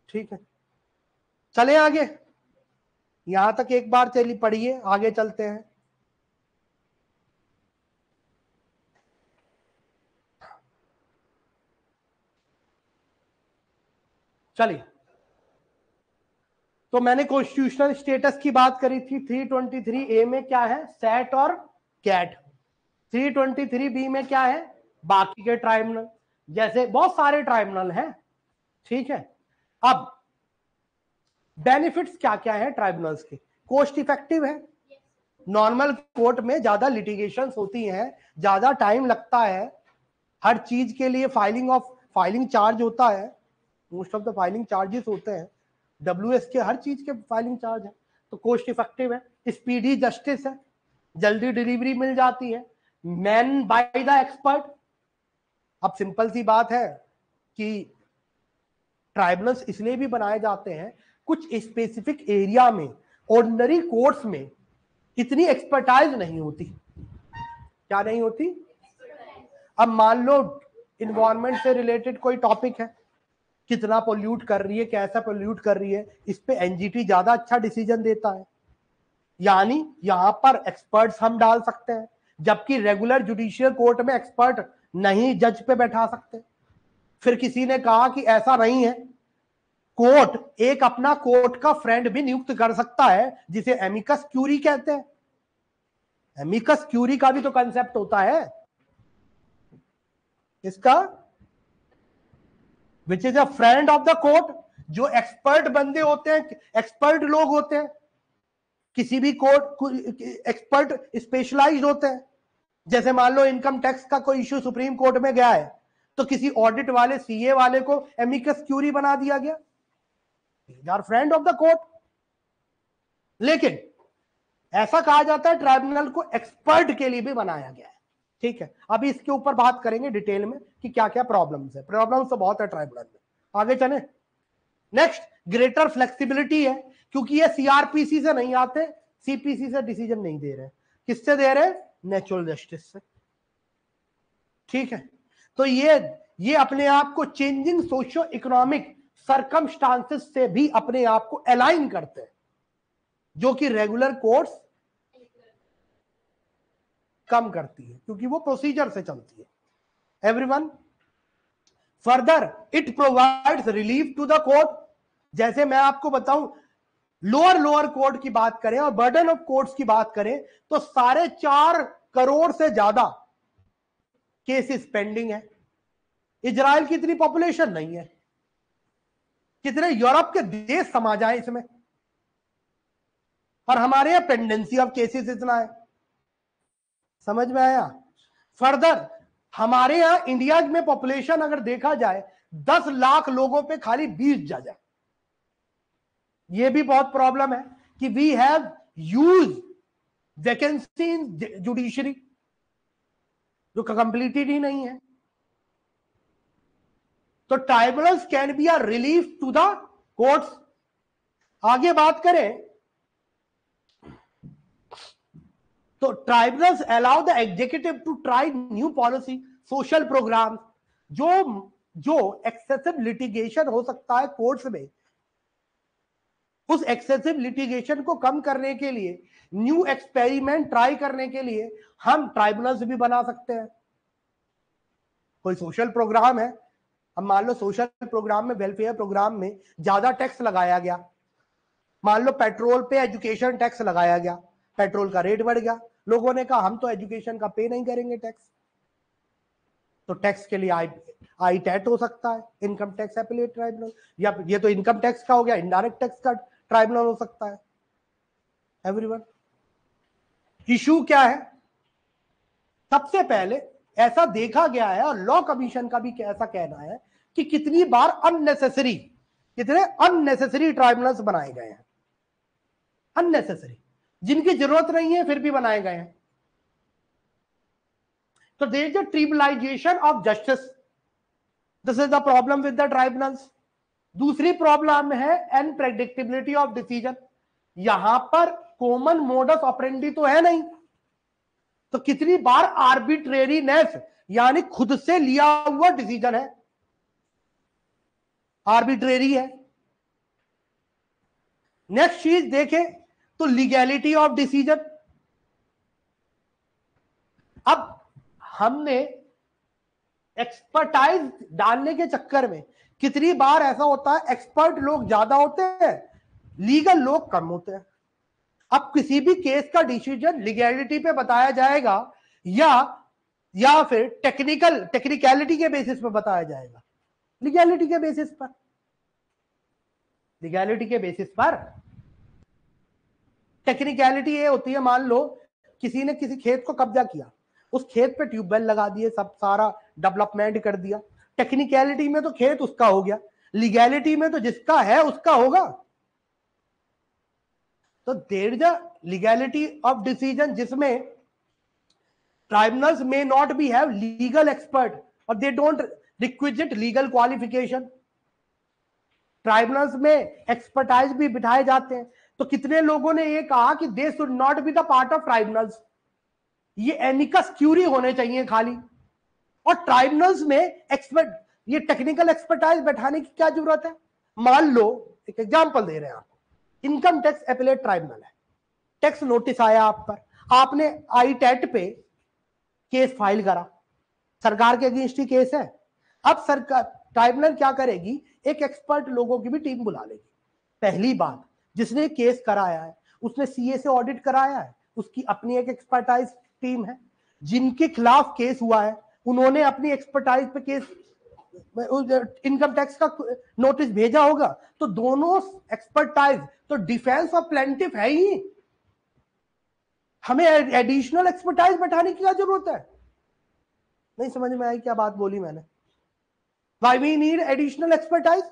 ठीक है, चले आगे। यहां तक एक बार चली पढ़िए, आगे चलते हैं। चलिए, तो मैंने कॉन्स्टिट्यूशनल स्टेटस की बात करी थी। 323A में क्या है? सेट और कैट। 323B में क्या है? बाकी के ट्राइब्यूनल, जैसे बहुत सारे ट्राइब्यूनल हैं। ठीक है, अब बेनिफिट्स क्या क्या है ट्राइब्यूनल्स के? कॉस्ट इफेक्टिव है, नॉर्मल कोर्ट में ज्यादा लिटिगेशन होती हैं, ज्यादा टाइम लगता है, हर चीज के लिए फाइलिंग चार्ज होता है, most of the filing charges होते हैं, WS के हर चीज के फाइलिंग चार्ज है। तो कॉस्ट इफेक्टिव है, स्पीडी जस्टिस है, जल्दी डिलीवरी मिल जाती है, मैन बाय द एक्सपर्ट। अब सिंपल सी बात है कि ट्राइब्यूनल्स इसलिए भी बनाए जाते हैं, कुछ स्पेसिफिक एरिया में ऑर्डिनरी कोर्ट्स में इतनी एक्सपर्टाइज नहीं होती। क्या नहीं होती? अब मान लो इन्वायरमेंट से रिलेटेड कोई टॉपिक है, कितना पोल्यूट कर रही है, कैसा पोल्यूट कर रही है, इस पे एनजीटी ज्यादा अच्छा डिसीजन देता है, यानी यहां पर एक्सपर्ट्स हम डाल सकते हैं, जबकि रेगुलर जुडिशियल कोर्ट में एक्सपर्ट नहीं जज पे बैठा सकते। फिर किसी ने कहा कि ऐसा नहीं है, कोर्ट एक अपना कोर्ट का फ्रेंड भी नियुक्त कर सकता है, जिसे एमिकस क्यूरी कहते हैं। एमिकस क्यूरी का भी तो कंसेप्ट होता है इसका, which is a friend of the court. जो एक्सपर्ट बंदे होते हैं, एक्सपर्ट लोग होते हैं, किसी भी कोर्ट एक्सपर्ट स्पेशलाइज्ड होते हैं। जैसे मान लो इनकम टैक्स का कोई इश्यू सुप्रीम कोर्ट में गया है, तो किसी ऑडिट वाले सीए वाले को एमिकस क्यूरी बना दिया गया, they are friend of the court. लेकिन ऐसा कहा जाता है ट्राइब्यूनल को एक्सपर्ट के लिए भी बनाया गया है। ठीक है, अभी इसके ऊपर बात करेंगे डिटेल में कि क्या क्या प्रॉब्लम्स है। प्रॉब्लम्स तो बहुत है ट्राइब्यूनल में। आगे चले। नेक्स्ट, ग्रेटर फ्लेक्सिबिलिटी है, क्योंकि ये सीआरपीसी से नहीं आते, सीपीसी से डिसीजन नहीं दे रहे। किससे दे रहे? नेचुरल जस्टिस से। ठीक है, तो ये अपने आप को चेंजिंग सोशियो इकोनॉमिक सर्कमस्टांसेस से भी अपने आप को अलाइन करते हैं, जो कि रेगुलर कोर्ट्स कम करती है, क्योंकि वो प्रोसीजर से चलती है। Everyone, further it provides relief to the court. जैसे मैं आपको बताऊं, लोअर कोर्ट की बात करें और बर्डन ऑफ कोर्ट्स की बात करें, तो 4.5 करोड़ से ज्यादा केसेस पेंडिंग है। इजराइल की इतनी पॉपुलेशन नहीं है, कितने यूरोप के देश समा जाए इसमें, और हमारे यहां पेंडेंसी ऑफ केसेस इतना है। समझ में आया? फर्दर, हमारे यहां इंडिया में पॉपुलेशन अगर देखा जाए 10 लाख लोगों पे खाली 20 जज है। ये भी बहुत प्रॉब्लम है कि we have use vacancy in judiciary, जो कंप्लीटेड ही नहीं है। तो tribunals can be a relief to the courts. आगे बात करें तो tribunals allow the executive to try new policy, social program. जो, , , , , , , , , जो, , , , , जो, , , , , जो, , , , जो, , , , जो, , , , , जो, , , , , जो, , , , , , जो, , , , , , , , , , , , , , , , , एक्सेसिव लिटिगेशन हो सकता है कोर्ट्स में, उस एक्सेसिव लिटिगेशन को कम करने के लिए, न्यू एक्सपेरिमेंट ट्राई करने के लिए हम ट्राइब्यूनल्स भी बना सकते हैं। कोई सोशल प्रोग्राम है, अब मान लो सोशल प्रोग्राम में, वेलफेयर प्रोग्राम में ज्यादा टैक्स लगाया गया, मान लो पेट्रोल पे एजुकेशन टैक्स लगाया गया, पेट्रोल का रेट बढ़ गया, लोगों ने कहा हम तो एजुकेशन का पे नहीं करेंगे टैक्स, तो टैक्स के लिए आई टैट हो सकता है, इनकम टैक्स एपिलेट ट्राइब्यूनल, या ये तो इनकम टैक्स का हो गया, इनडायरेक्ट टैक्स का ट्राइब्यूनल हो सकता है। एवरीवन, इशू क्या है? सबसे पहले ऐसा देखा गया है और लॉ कमीशन का भी ऐसा कहना है कि कितनी बार कितने अननेसेसरी ट्राइब्यूनल्स बनाए गए हैं, अननेसेसरी, जिनकी जरूरत नहीं है फिर भी बनाए गए हैं। तो there is a tribunalization of justice, this is the problem with the tribunals. दूसरी प्रॉब्लम है अनप्रेडिक्टेबिलिटी ऑफ डिसीजन, यहां पर कॉमन मोडस ऑपरेंडी तो है नहीं, तो कितनी बार आर्बिट्रेरीनेस यानी खुद से लिया हुआ डिसीजन है, आर्बिट्रेरी है। नेक्स्ट चीज देखें तो लीगैलिटी ऑफ डिसीजन। अब हमने एक्सपर्टाइज डालने के चक्कर में कितनी बार ऐसा होता है, एक्सपर्ट लोग ज्यादा होते हैं, लीगल लोग कम होते हैं। अब किसी भी केस का डिसीजन लीगैलिटी पे बताया जाएगा या फिर टेक्निकलिटी के बेसिस पे बताया जाएगा? लीगैलिटी के बेसिस पर, लीगैलिटी के बेसिस पर। टेक्निकलिटी ये होती है, मान लो किसी ने किसी खेत को कब्जा किया, उस खेत पे ट्यूबवेल लगा दिए, सब सारा डेवलपमेंट कर दिया, टेक्निकलिटी में तो खेत उसका हो गया, लीगैलिटी में तो जिसका है उसका होगा। तो there is a legality of decision जिसमें tribunals may not be have legal expert or they don't requisite legal qualification। Tribunals में एक्सपर्टाइज भी बिठाए जाते हैं, तो कितने लोगों ने ये कहा कि they should not be the part of tribunals, ये एमिकस क्यूरी होने चाहिए खाली। और ट्राइब्यूनल्स में एक्सपर्ट, ये टेक्निकल एक्सपर्टाइज बैठाने की क्या जरूरत है? मान लो एक एग्जांपल दे रहे हैं आपको, इनकम टैक्स एपिलेट ट्राइब्यूनल है, टैक्स नोटिस आया आप पर, आपने आई टैट पे केस फाइल करा, सरकार के अगेंस्ट ही केस है। अब सरकार, ट्राइब्यूनल क्या करेगी, एक एक्सपर्ट लोगों की भी टीम बुला लेगी। पहली बात, जिसने केस कराया है उसने सीए से ऑडिट कराया है, उसकी अपनी एक एक्सपर्टाइज टीम है। जिनके खिलाफ केस हुआ है उन्होंने अपनी एक्सपर्टाइज पे केस, इनकम टैक्स का नोटिस भेजा होगा, तो दोनों एक्सपर्टाइज, तो डिफेंस और प्लेंटिफ है ही, हमें एडिशनल एक्सपर्टाइज बैठाने की क्या जरूरत है? नहीं समझ में आई क्या बात बोली मैंने? Why we need additional expertise?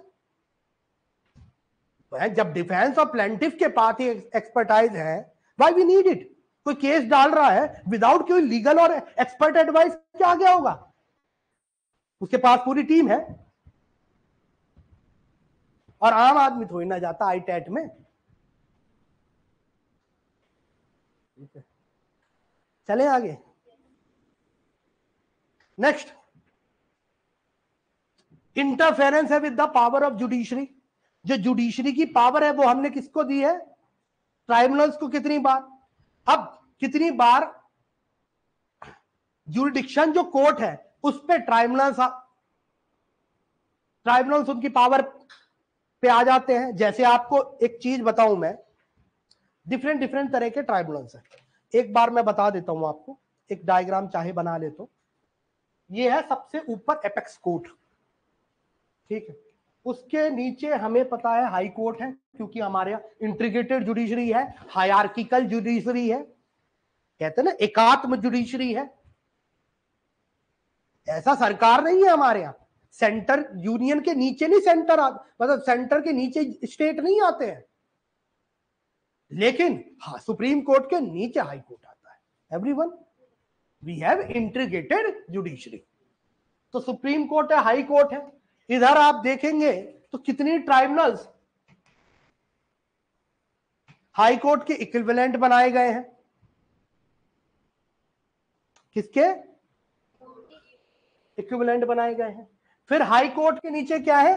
जब डिफेंस और प्लेंटिफ के पास ही एक्सपर्टाइज है, why we need it? कोई केस डाल रहा है विदाउट कोई लीगल और एक्सपर्ट एडवाइस, क्या गया होगा? उसके पास पूरी टीम है, और आम आदमी थोड़ी ना जाता आई टैट में। चले आगे। नेक्स्ट, इंटरफेरेंस है with the power of judiciary. जो जुडिशरी की पावर है वो हमने किसको दी है? ट्राइब्यूनल्स को। कितनी बार? अब कितनी बार जुरिडिक्शन जो कोर्ट है उस पे ट्राइब्यूनल्स उनकी पावर पे आ जाते हैं। जैसे आपको एक चीज बताऊं मैं, डिफरेंट डिफरेंट तरह के ट्राइब्यूनल्स हैं, एक बार मैं बता देता हूं आपको, एक डायग्राम चाहे बना ले तो। ये है सबसे ऊपर एपेक्स कोर्ट, ठीक है, उसके नीचे हमें पता है हाई कोर्ट है, क्योंकि हमारे यहाँ इंटीग्रेटेड जुडिशरी है, हायरार्किकल जुडिशरी है, कहते हैं ना एकात्म जुडिशरी है। ऐसा सरकार नहीं है हमारे यहाँ, सेंटर यूनियन के नीचे नहीं, सेंटर मतलब सेंटर के नीचे स्टेट नहीं आते हैं, लेकिन हाँ सुप्रीम कोर्ट के नीचे हाई कोर्ट आता है। Everyone, we have integrated judiciary. तो सुप्रीम कोर्ट है, हाई कोर्ट है। इधर आप देखेंगे तो कितनी ट्राइब्यूनल्स हाई कोर्ट के इक्विवेलेंट बनाए गए हैं। किसके इक्विवेलेंट बनाए गए हैं? फिर हाई कोर्ट के नीचे क्या है?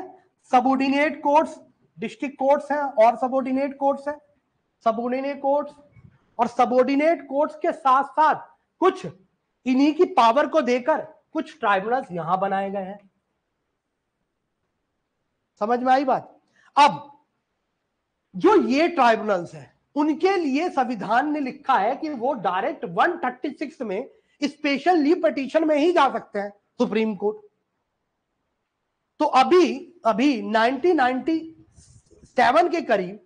सबऑर्डिनेट कोर्ट्स, डिस्ट्रिक्ट कोर्ट्स हैं और सबऑर्डिनेट कोर्ट्स हैं, सबऑर्डिनेट कोर्ट्स और सबऑर्डिनेट कोर्ट्स के साथ साथ कुछ इन्हीं की पावर को देकर कुछ ट्राइब्यूनल्स यहां बनाए गए हैं। समझ में आई बात? अब जो ये ट्राइब्यूनल्स हैं उनके लिए संविधान ने लिखा है कि वो डायरेक्ट 136 में स्पेशल लीव पिटीशन में ही जा सकते हैं सुप्रीम कोर्ट। तो अभी 1997 के करीब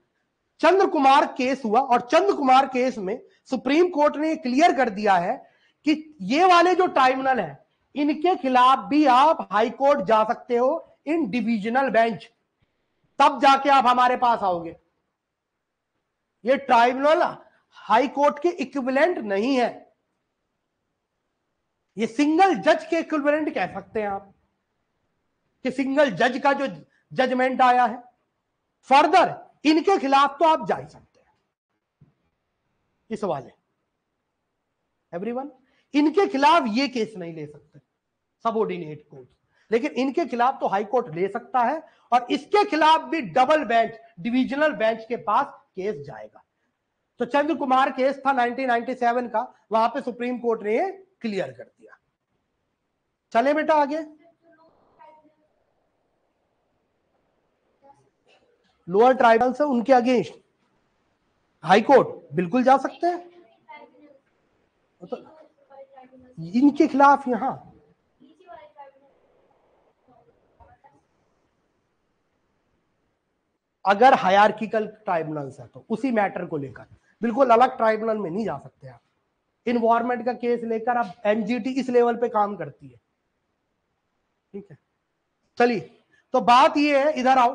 चंद्र कुमार केस हुआ और चंद्र कुमार केस में सुप्रीम कोर्ट ने क्लियर कर दिया है कि ये वाले जो ट्राइब्यूनल है इनके खिलाफ भी आप हाई कोर्ट जा सकते हो इन डिविजनल बेंच, तब जाके आप हमारे पास आओगे। ये ट्राइब्यूनल हाई कोर्ट के इक्विवेलेंट नहीं है, ये सिंगल जज के इक्विवेलेंट कह सकते हैं आप कि सिंगल जज का जो जजमेंट आया है। फर्दर इनके खिलाफ तो आप जा ही सकते हैं इस वाले एवरीवन, इनके खिलाफ ये केस नहीं ले सकते सबऑर्डिनेट कोर्ट, लेकिन इनके खिलाफ तो हाई कोर्ट ले सकता है और इसके खिलाफ भी डबल बेंच डिविजनल बेंच के पास केस जाएगा। तो चंद्र कुमार केस था 1997 का, वहां पे सुप्रीम कोर्ट ने क्लियर कर दिया। चले बेटा आगे। लोअर ट्राइब्यूनल से उनके अगेंस्ट हाई कोर्ट बिल्कुल जा सकते हैं, तो इनके खिलाफ यहां अगर हायरार्किकल ट्राइब्यूनल्स है तो उसी मैटर को लेकर बिल्कुल अलग ट्राइब्यूनल में नहीं जा सकते आप। इन्वायरमेंट का केस लेकर अब एनजीटी इस लेवल पे काम करती है, ठीक है। चलिए, तो बात ये है, इधर आओ,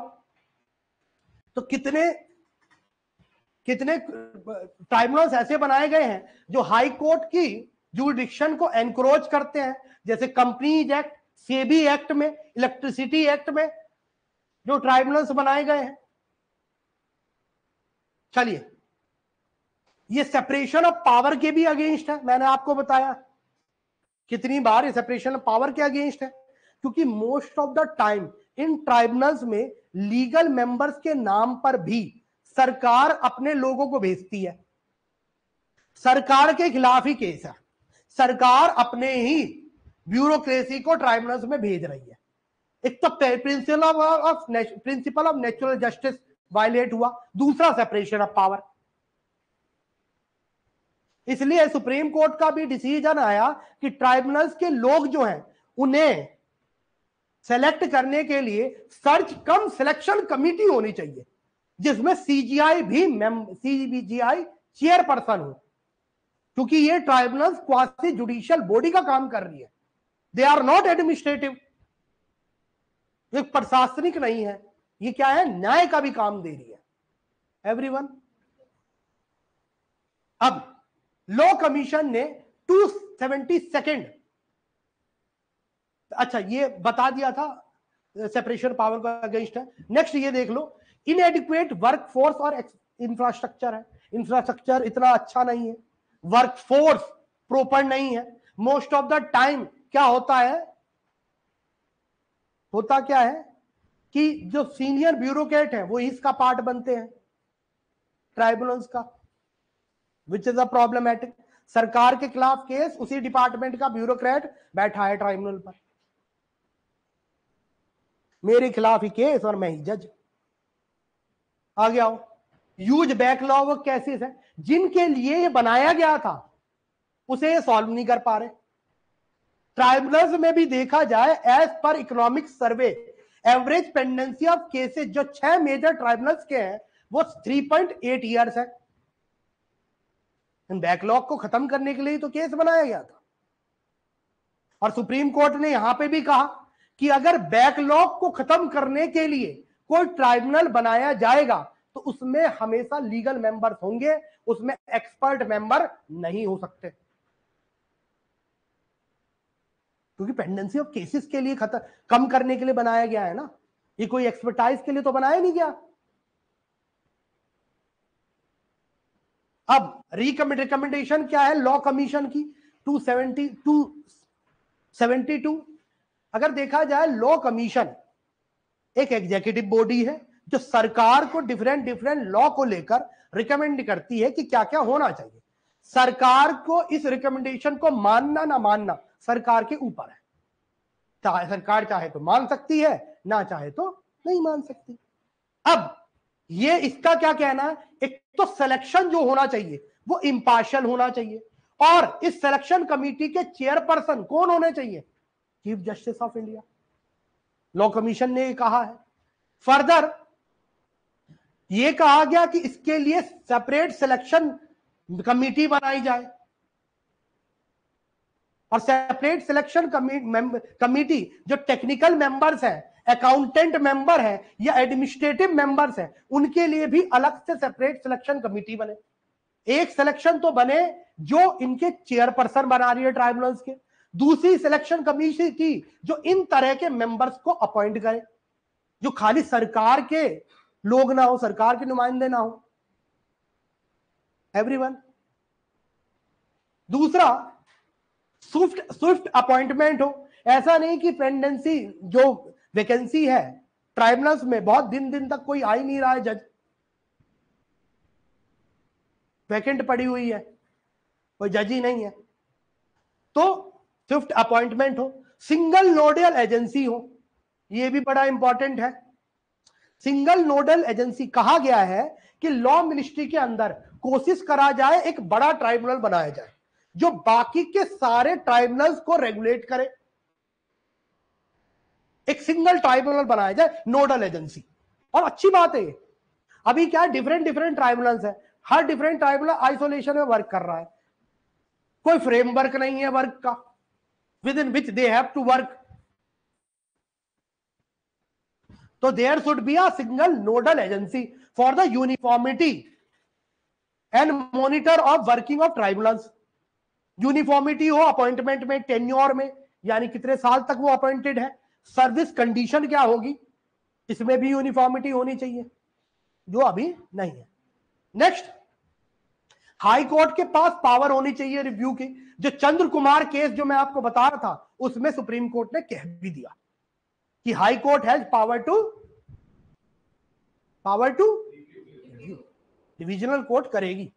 तो कितने ट्राइब्यूनल्स ऐसे बनाए गए हैं जो हाई कोर्ट की जुरिडिक्शन को एनक्रोच करते हैं, जैसे कंपनीज एक्ट, सेबी एक्ट में, इलेक्ट्रिसिटी एक्ट में जो ट्राइब्यूनल्स बनाए गए हैं। चलिए, ये सेपरेशन ऑफ पावर के भी अगेंस्ट है, मैंने आपको बताया कितनी बार ये सेपरेशन ऑफ पावर के अगेंस्ट है, क्योंकि most of the time in tribunals में लीगल मेंबर्स के नाम पर भी सरकार अपने लोगों को भेजती है। सरकार के खिलाफ ही केस है, सरकार अपने ही ब्यूरोक्रेसी को ट्राइब्यूनल्स में भेज रही है। एक तो principle of natural justice violate हुआ, दूसरा सेपरेशन ऑफ पावर। इसलिए सुप्रीम कोर्ट का भी डिसीजन आया कि ट्राइब्यूनल्स के लोग जो हैं उन्हें सेलेक्ट करने के लिए सर्च कम सिलेक्शन कमिटी होनी चाहिए, जिसमें सीजीआई चेयरपर्सन हो, क्योंकि ये ट्राइब्यूनल्स क्वासी जुडिशियल बॉडी का काम कर रही है, दे आर नॉट एडमिनिस्ट्रेटिव, ये प्रशासनिक नहीं है, ये क्या है, न्याय का भी काम दे रही है एवरीवन। अब लॉ कमीशन ने 272, अच्छा ये बता दिया था सेपरेशन पावर का अगेंस्ट है। नेक्स्ट ये देख लो, इनएडिक्वेट वर्क फोर्स और इंफ्रास्ट्रक्चर है, इंफ्रास्ट्रक्चर इतना अच्छा नहीं है, वर्क फोर्स प्रॉपर नहीं है। मोस्ट ऑफ द टाइम क्या होता है, होता क्या है कि जो सीनियर ब्यूरोक्रेट है वो इसका पार्ट बनते हैं ट्राइब्यूनल्स का, विच इज अ प्रॉब्लमैटिक। सरकार के खिलाफ केस, उसी डिपार्टमेंट का ब्यूरोक्रेट बैठा है ट्राइब्यूनल पर, मेरे खिलाफ ही केस और मैं ही जज। आ गया हो, यूज बैकलॉग ऑफ केसेस है, जिनके लिए ये बनाया गया था उसे ये सॉल्व नहीं कर पा रहे। ट्राइब्यूनल्स में भी देखा जाए, एज पर economic survey average pendency of cases जो 6 मेजर ट्राइब्यूनल्स के हैं वो 3.8 ईयर्स है। बैकलॉग को खत्म करने के लिए तो केस बनाया गया था, और सुप्रीम कोर्ट ने यहां पे भी कहा कि अगर बैकलॉग को खत्म करने के लिए कोई ट्राइब्यूनल बनाया जाएगा तो उसमें हमेशा लीगल मेंबर्स होंगे, उसमें एक्सपर्ट मेंबर नहीं हो सकते, क्योंकि पेंडेंसी ऑफ केसेस के लिए कम करने के लिए बनाया गया है ना, ये कोई एक्सपर्टाइज के लिए तो बनाया नहीं गया। अब रिकमेंडेशन क्या है लॉ कमीशन की, 272। अगर देखा जाए, लॉ कमीशन एक एग्जीक्यूटिव बॉडी है जो सरकार को डिफरेंट डिफरेंट लॉ को लेकर रिकमेंड करती है कि क्या क्या होना चाहिए। सरकार को इस रिकमेंडेशन को मानना ना मानना सरकार के ऊपर है। सरकार चाहे तो मान सकती है, ना चाहे तो नहीं मान सकती। अब ये इसका क्या कहना है, एक तो सिलेक्शन जो होना चाहिए वो इंपार्शियल होना चाहिए, और इस सिलेक्शन कमेटी के चेयरपर्सन कौन होने चाहिए, chief justice of India. Law commission ने कहा है। फर्दर ये कहा गया कि इसके लिए सेपरेट सिलेक्शन कमेटी बनाई जाए, और सेपरेट सिलेक्शन कमेटी जो टेक्निकल मेंबर्स हैं, अकाउंटेंट मेंबर है या एडमिनिस्ट्रेटिव मेंबर्स हैं, उनके लिए भी अलग से सेपरेट सिलेक्शन कमेटी बने। एक सिलेक्शन तो बने जो इनके चेयरपर्सन बना रही है ट्राइब्यूनल्स के, दूसरी सिलेक्शन कमेटी जो इन तरह के मेंबर्स को अपॉइंट करे, जो खाली सरकार के लोग ना हो, सरकार के नुमाइंदे ना हो, एवरीवन। दूसरा, स्विफ्ट अपॉइंटमेंट हो। ऐसा नहीं कि पेंडेंसी जो वैकेंसी है ट्राइब्यूनल्स में बहुत दिन दिन तक कोई आ ही नहीं रहा है, जज वैकेंट पड़ी हुई है, कोई जज ही नहीं है, तो स्विफ्ट अपॉइंटमेंट हो। सिंगल नोडल एजेंसी हो, यह भी बड़ा इंपॉर्टेंट है। सिंगल नोडल एजेंसी कहा गया है कि लॉ मिनिस्ट्री के अंदर कोशिश करा जाए एक बड़ा ट्राइब्यूनल बनाया जाए जो बाकी के सारे ट्राइब्यूनल्स को रेगुलेट करे। एक सिंगल ट्राइब्यूनल बनाया जाए, नोडल एजेंसी। और अच्छी बात है, अभी क्या डिफरेंट डिफरेंट ट्राइब्यूनल्स है, हर डिफरेंट ट्राइब्यूनल आइसोलेशन में वर्क कर रहा है, कोई फ्रेमवर्क नहीं है वर्क का within which they have to work. तो there should be a single nodal agency for the uniformity and monitor of working of tribunals. Uniformity हो अपॉइंटमेंट में, टेन्योर में, यानी कितने साल तक वो अपॉइंटेड है, सर्विस कंडीशन क्या होगी, इसमें भी यूनिफॉर्मिटी होनी चाहिए, जो अभी नहीं है। नेक्स्ट, हाई कोर्ट के पास पावर होनी चाहिए रिव्यू की। जो चंद्र कुमार केस जो मैं आपको बता रहा था, उसमें सुप्रीम कोर्ट ने कह भी दिया कि high court has power to divisional court करेगी।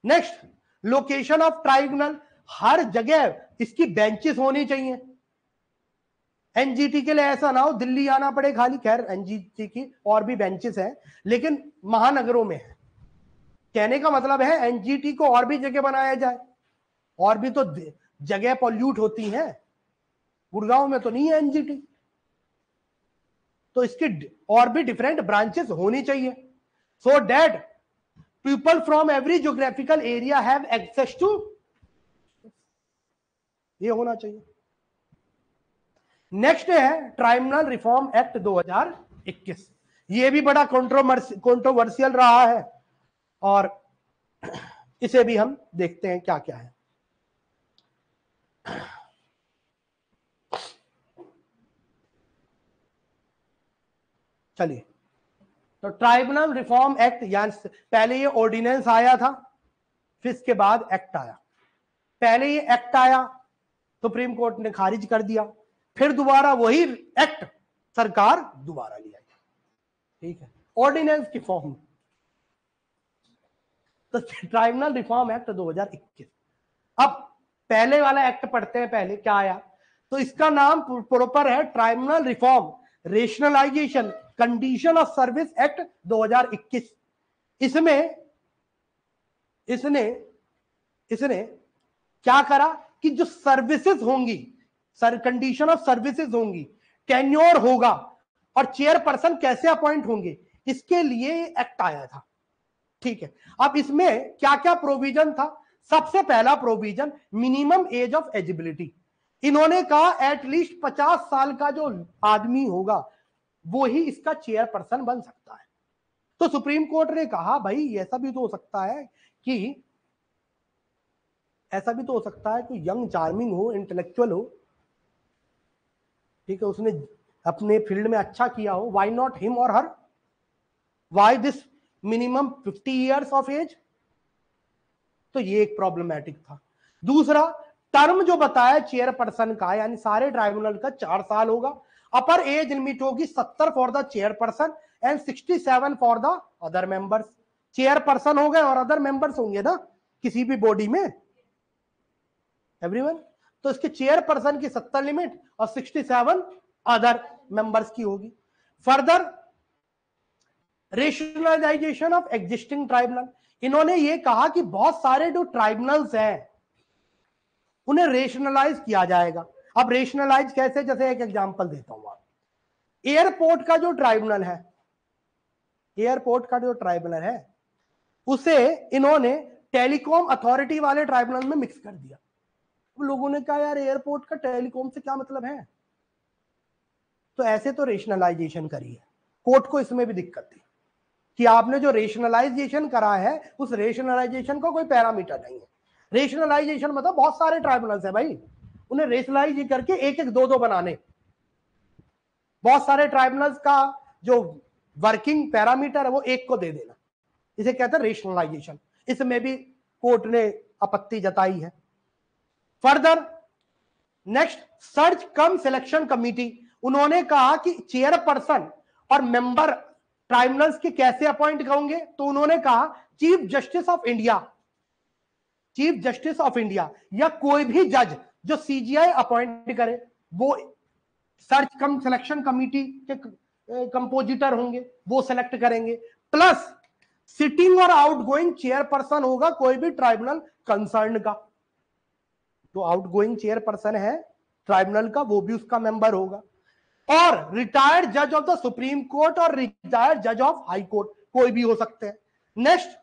नेक्स्ट, लोकेशन ऑफ ट्राइब्यूनल, हर जगह इसकी बेंचेस होनी चाहिए। एनजीटी के लिए ऐसा ना हो दिल्ली आना पड़े खाली, खैर एनजीटी की और भी बेंचेस हैं लेकिन महानगरों में है। कहने का मतलब है एनजीटी को और भी जगह बनाया जाए, और भी तो जगह पॉल्यूट होती हैं, गुड़गांव में तो नहीं है एनजीटी, तो इसकी और भी डिफरेंट ब्रांचेस होनी चाहिए, so that people from every geographical area have access to, ये होना चाहिए। नेक्स्ट है ट्राइब्यूनल रिफॉर्म एक्ट 2021। ये भी बड़ा कंट्रोवर्शियल रहा है, और इसे भी हम देखते हैं क्या क्या है। चलिए, तो ट्राइब्यूनल रिफॉर्म एक्ट, यानी पहले ये ऑर्डिनेंस आया था, फिर इसके बाद एक्ट आया। पहले ये एक्ट आया, सुप्रीम कोर्ट ने खारिज कर दिया, फिर दोबारा वही एक्ट सरकार दोबारा ले आई, ठीक है, ऑर्डिनेंस की फॉर्म। तो ट्राइब्यूनल रिफॉर्म एक्ट 2021। अब पहले वाला एक्ट पढ़ते हैं, पहले क्या आया, तो इसका नाम प्रॉपर है tribunal reform rationalization condition of service act 2021। इसमें इसने क्या करा कि जो सर्विसेज होंगी, कंडीशन ऑफ सर्विसेज होंगी, टेन्योर होगा, और चेयरपर्सन कैसे अपॉइंट होंगे, इसके लिए एक्ट आया था, ठीक है। अब इसमें क्या क्या प्रोविजन था, सबसे पहला provision minimum age of eligibility. इन्होंने कहा एटलीस्ट 50 साल का जो आदमी होगा वो ही इसका चेयरपर्सन बन सकता है। तो सुप्रीम कोर्ट ने कहा भाई ऐसा भी तो हो सकता है कि कोई यंग चार्मिंग हो, इंटेलेक्चुअल हो, ठीक है, उसने अपने फील्ड में अच्छा किया हो, व्हाई नॉट हिम और her, why this minimum 50 years of age. तो ये एक प्रॉब्लमैटिक था। दूसरा, टर्म जो बताया चेयरपर्सन का, यानी सारे ट्राइब्यूनल का 4 साल होगा, अपर एज लिमिट होगी 70 for the chairperson and 67 for the other members. Chairperson हो गए और अदर मेंबर्स होंगे ना किसी भी बॉडी में, एवरीवन। तो इसके चेयरपर्सन की 70 लिमिट और 67 अदर मेंबर्स की होगी। Further rationalization of existing tribunal, इन्होंने ये कहा कि बहुत सारे जो ट्राइब्यूनल्स हैं उन्हें रेशनलाइज किया जाएगा। अब रेशनलाइज कैसे, जैसे एक एग्जांपल देता हूं आप, एयरपोर्ट का जो ट्राइब्यूनल है, एयरपोर्ट का जो ट्राइब्यूनल है उसे इन्होंने टेलीकॉम अथॉरिटी वाले ट्राइब्यूनल में मिक्स कर दिया। लोगों ने कहा यार एयरपोर्ट का टेलीकॉम से क्या मतलब है, तो ऐसे तो रेशनलाइजेशन करी है। कोर्ट को इसमें भी दिक्कत थी कि आपने जो रेशनलाइजेशन करा है उस रेशनलाइजेशन का कोई पैरामीटर नहीं है। रेशनलाइजेशन मतलब बहुत सारे ट्राइब्यूनल्स है भाई, उन्हें रेशनलाइज करके एक एक दो दो बनाने। बहुत सारे ट्राइब्यूनल्स का जो वर्किंग पैरामीटर है वो एक को दे देना, इसे कहते हैं रेशनलाइजेशन। इसमें भी कोर्ट ने आपत्ति जताई है। फर्दर नेक्स्ट सर्च कम सिलेक्शन कमिटी, उन्होंने कहा कि चेयरपर्सन और मेंबर ट्राइब्यूनल्स के कैसे अपॉइंट होंगे, तो उन्होंने कहा chief justice of India, chief justice of India या कोई भी जज जो सीजीआई अपॉइंट करे वो सर्च कम सिलेक्शन कमिटी के कंपोजिटर होंगे, वो सेलेक्ट करेंगे। प्लस सिटिंग और आउटगोइंग चेयरपर्सन होगा कोई भी ट्राइब्यूनल कंसर्न का, जो आउटगोइंग चेयरपर्सन है ट्राइब्यूनल का वो भी उसका मेंबर होगा। और रिटायर्ड जज ऑफ द सुप्रीम कोर्ट और रिटायर्ड जज ऑफ हाई कोर्ट कोई भी हो सकते हैं। Next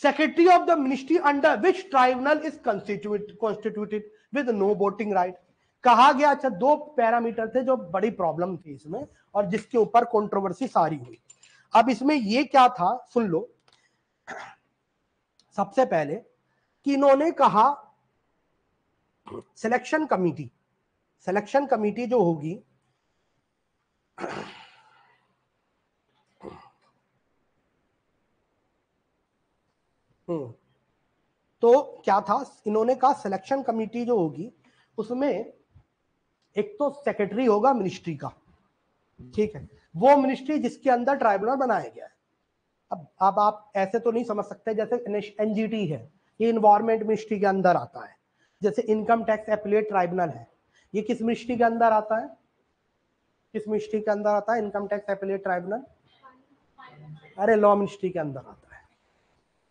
secretary of the ministry under which tribunal is constituted with no voting right, कहा गया। अच्छा, दो पैरामीटर थे जो बड़ी प्रॉब्लम थी इसमें और जिसके ऊपर कंट्रोवर्सी सारी हुई। अब इसमें ये क्या था सुन लो। सबसे पहले कि इन्होंने कहा सिलेक्शन कमिटी, सिलेक्शन कमिटी जो होगी तो क्या था, इन्होंने कहा सिलेक्शन कमिटी जो होगी उसमें एक तो सेक्रेटरी होगा मिनिस्ट्री का, ठीक है, वो मिनिस्ट्री जिसके अंदर ट्राइब्यूनल बनाया गया है। अब आप ऐसे तो नहीं समझ सकते, जैसे एनजीटी है ये इन्वायरमेंट मिनिस्ट्री के अंदर आता है, जैसे इनकम टैक्स एपीलेट ट्राइब्यूनल है ये किस मिनिस्ट्री के अंदर आता है, किस मिनिस्ट्री के अंदर आता है इनकम टैक्स एपीलेट ट्राइब्यूनल? अरे लॉ मिनिस्ट्री के अंदर आता है,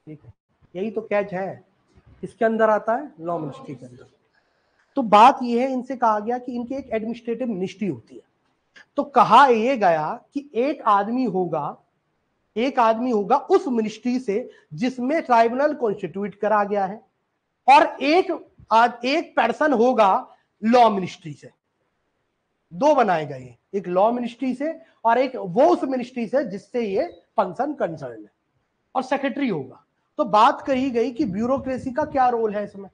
ठीक है, यही तो कैच है, किसके अंदर आता है, लॉ मिनिस्ट्री के अंदर। तो बात यह है, इनसे कहा गया कि इनकी एक एडमिनिस्ट्रेटिव मिनिस्ट्री होती है, तो कहा यह गया कि एक आदमी होगा उस मिनिस्ट्री से जिसमें ट्राइब्यूनल कॉन्स्टिट्यूट करा गया है, और एक पर्सन होगा लॉ मिनिस्ट्री से। दो बनाए गए, एक लॉ मिनिस्ट्री से और एक वो उस मिनिस्ट्री से जिससे ये फंक्शन कंसर्न है, और सेक्रेटरी होगा। तो बात कही गई कि ब्यूरोक्रेसी का क्या रोल है इसमें,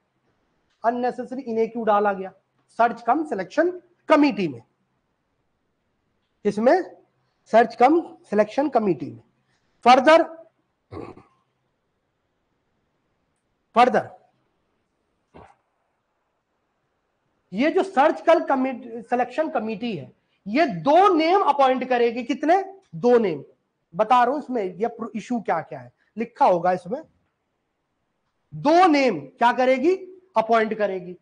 अननेसेसरी इन्हें क्यों डाला गया सर्च कम सिलेक्शन कमिटी में, इसमें सर्च कम सिलेक्शन कमिटी में। फर्दर ये जो सर्च कल सिलेक्शन कमिटी है ये दो नेम अपॉइंट करेगी, कितने, दो नेम बता रहा हूं। इसमें ये इशू क्या क्या है लिखा होगा इसमें, दो नेम क्या करेगी, अपॉइंट करेगी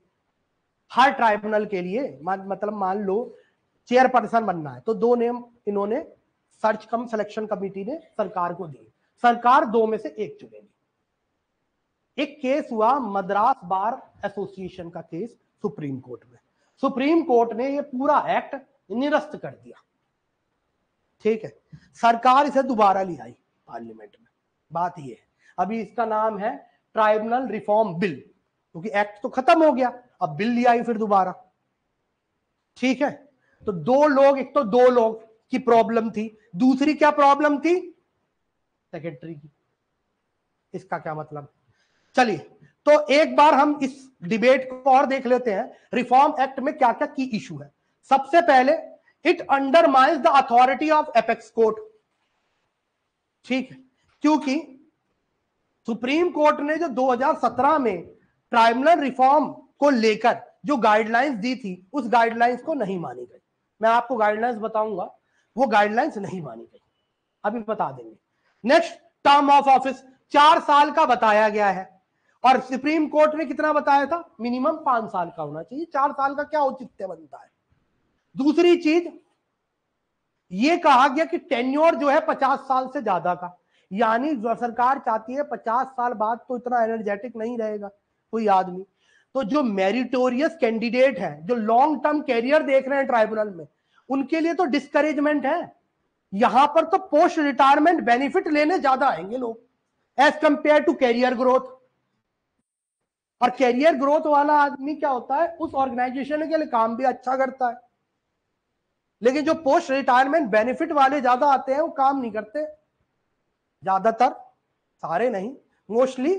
हर ट्राइब्यूनल के लिए। मतलब मान लो चेयरपर्सन बनना है तो दो नेम इन्होंने सर्च कम सिलेक्शन कमिटी ने सरकार को दी, सरकार दो में से एक चुनेगी। एक केस हुआ मद्रास बार एसोसिएशन का केस सुप्रीम कोर्ट में, सुप्रीम कोर्ट ने ये पूरा एक्ट निरस्त कर दिया, ठीक है, सरकार इसे दोबारा ले आई पार्लियामेंट में। बात ये है, अभी इसका नाम है ट्राइब्यूनल रिफॉर्म बिल, क्योंकि एक्ट तो खत्म हो गया, अब बिल ले आई फिर दोबारा, ठीक है। तो दो लोग, एक तो दो लोग की प्रॉब्लम थी, दूसरी क्या प्रॉब्लम थी, सेक्रेटरी की। इसका क्या मतलब, चलिए तो एक बार हम इस डिबेट को और देख लेते हैं, रिफॉर्म एक्ट में क्या क्या की इशू है। सबसे पहले it undermines the authority of apex court, ठीक है, क्योंकि सुप्रीम कोर्ट ने जो 2017 में ट्राइब्यूनल रिफॉर्म को लेकर जो गाइडलाइंस दी थी उस गाइडलाइंस को नहीं मानी गई। मैं आपको गाइडलाइंस बताऊंगा, वो गाइडलाइंस नहीं मानी गई, अभी बता देंगे। नेक्स्ट, टर्म ऑफ ऑफिस 4 साल का बताया गया है, और सुप्रीम कोर्ट ने कितना बताया था, मिनिमम 5 साल का होना चाहिए, 4 साल का क्या औचित्य बनता है। दूसरी चीज ये कहा गया कि टेन्योर जो है 50 साल से ज्यादा का, यानी जो सरकार चाहती है 50 साल बाद तो इतना एनर्जेटिक नहीं रहेगा कोई आदमी, तो जो मेरिटोरियस कैंडिडेट है, जो लॉन्ग टर्म कैरियर देख रहे हैं ट्राइब्यूनल में, उनके लिए तो डिस्करेजमेंट है। यहां पर तो पोस्ट रिटायरमेंट बेनिफिट लेने ज्यादा आएंगे लोग as compare to career growth. और कैरियर ग्रोथ वाला आदमी क्या होता है, उस ऑर्गेनाइजेशन के लिए काम भी अच्छा करता है, लेकिन जो पोस्ट रिटायरमेंट बेनिफिट वाले ज्यादा आते हैं वो काम नहीं करते, ज्यादातर, सारे नहीं, mostly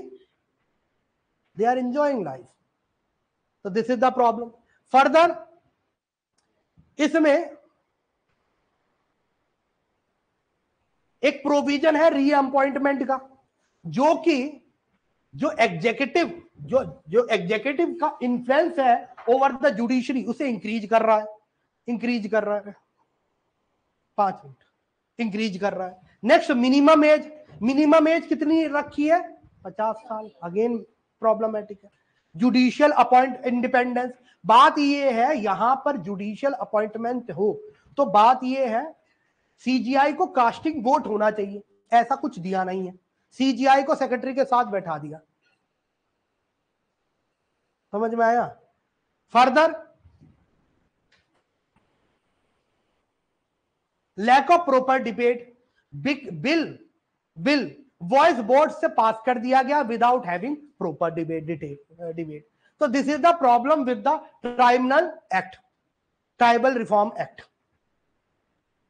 they are enjoying life. तो this is the problem. Further इसमें एक प्रोविजन है रीअपॉइंटमेंट का, जो कि जो एग्जीक्यूटिव का इन्फ्लुएंस है ओवर द जुडिशरी, उसे इंक्रीज कर रहा है 5 मिनट इंक्रीज कर रहा है। नेक्स्ट, मिनिमम एज कितनी रखी है, 50 साल, अगेन प्रॉब्लमेटिक है। जुडिशियल अपॉइंट इंडिपेंडेंस, बात ये है यहां पर जुडिशियल अपॉइंटमेंट हो तो बात ये है सीजीआई को कास्टिंग वोट होना चाहिए, ऐसा कुछ दिया नहीं है, सीजीआई को सेक्रेटरी के साथ बैठा दिया। समझ में आया। Further, lack of proper debate, bill voice board से पास कर दिया गया विदाउट हैविंग प्रॉपर डिबेट। तो this is the problem with the tribunal act, tribal reform act.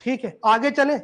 ठीक है, आगे चले।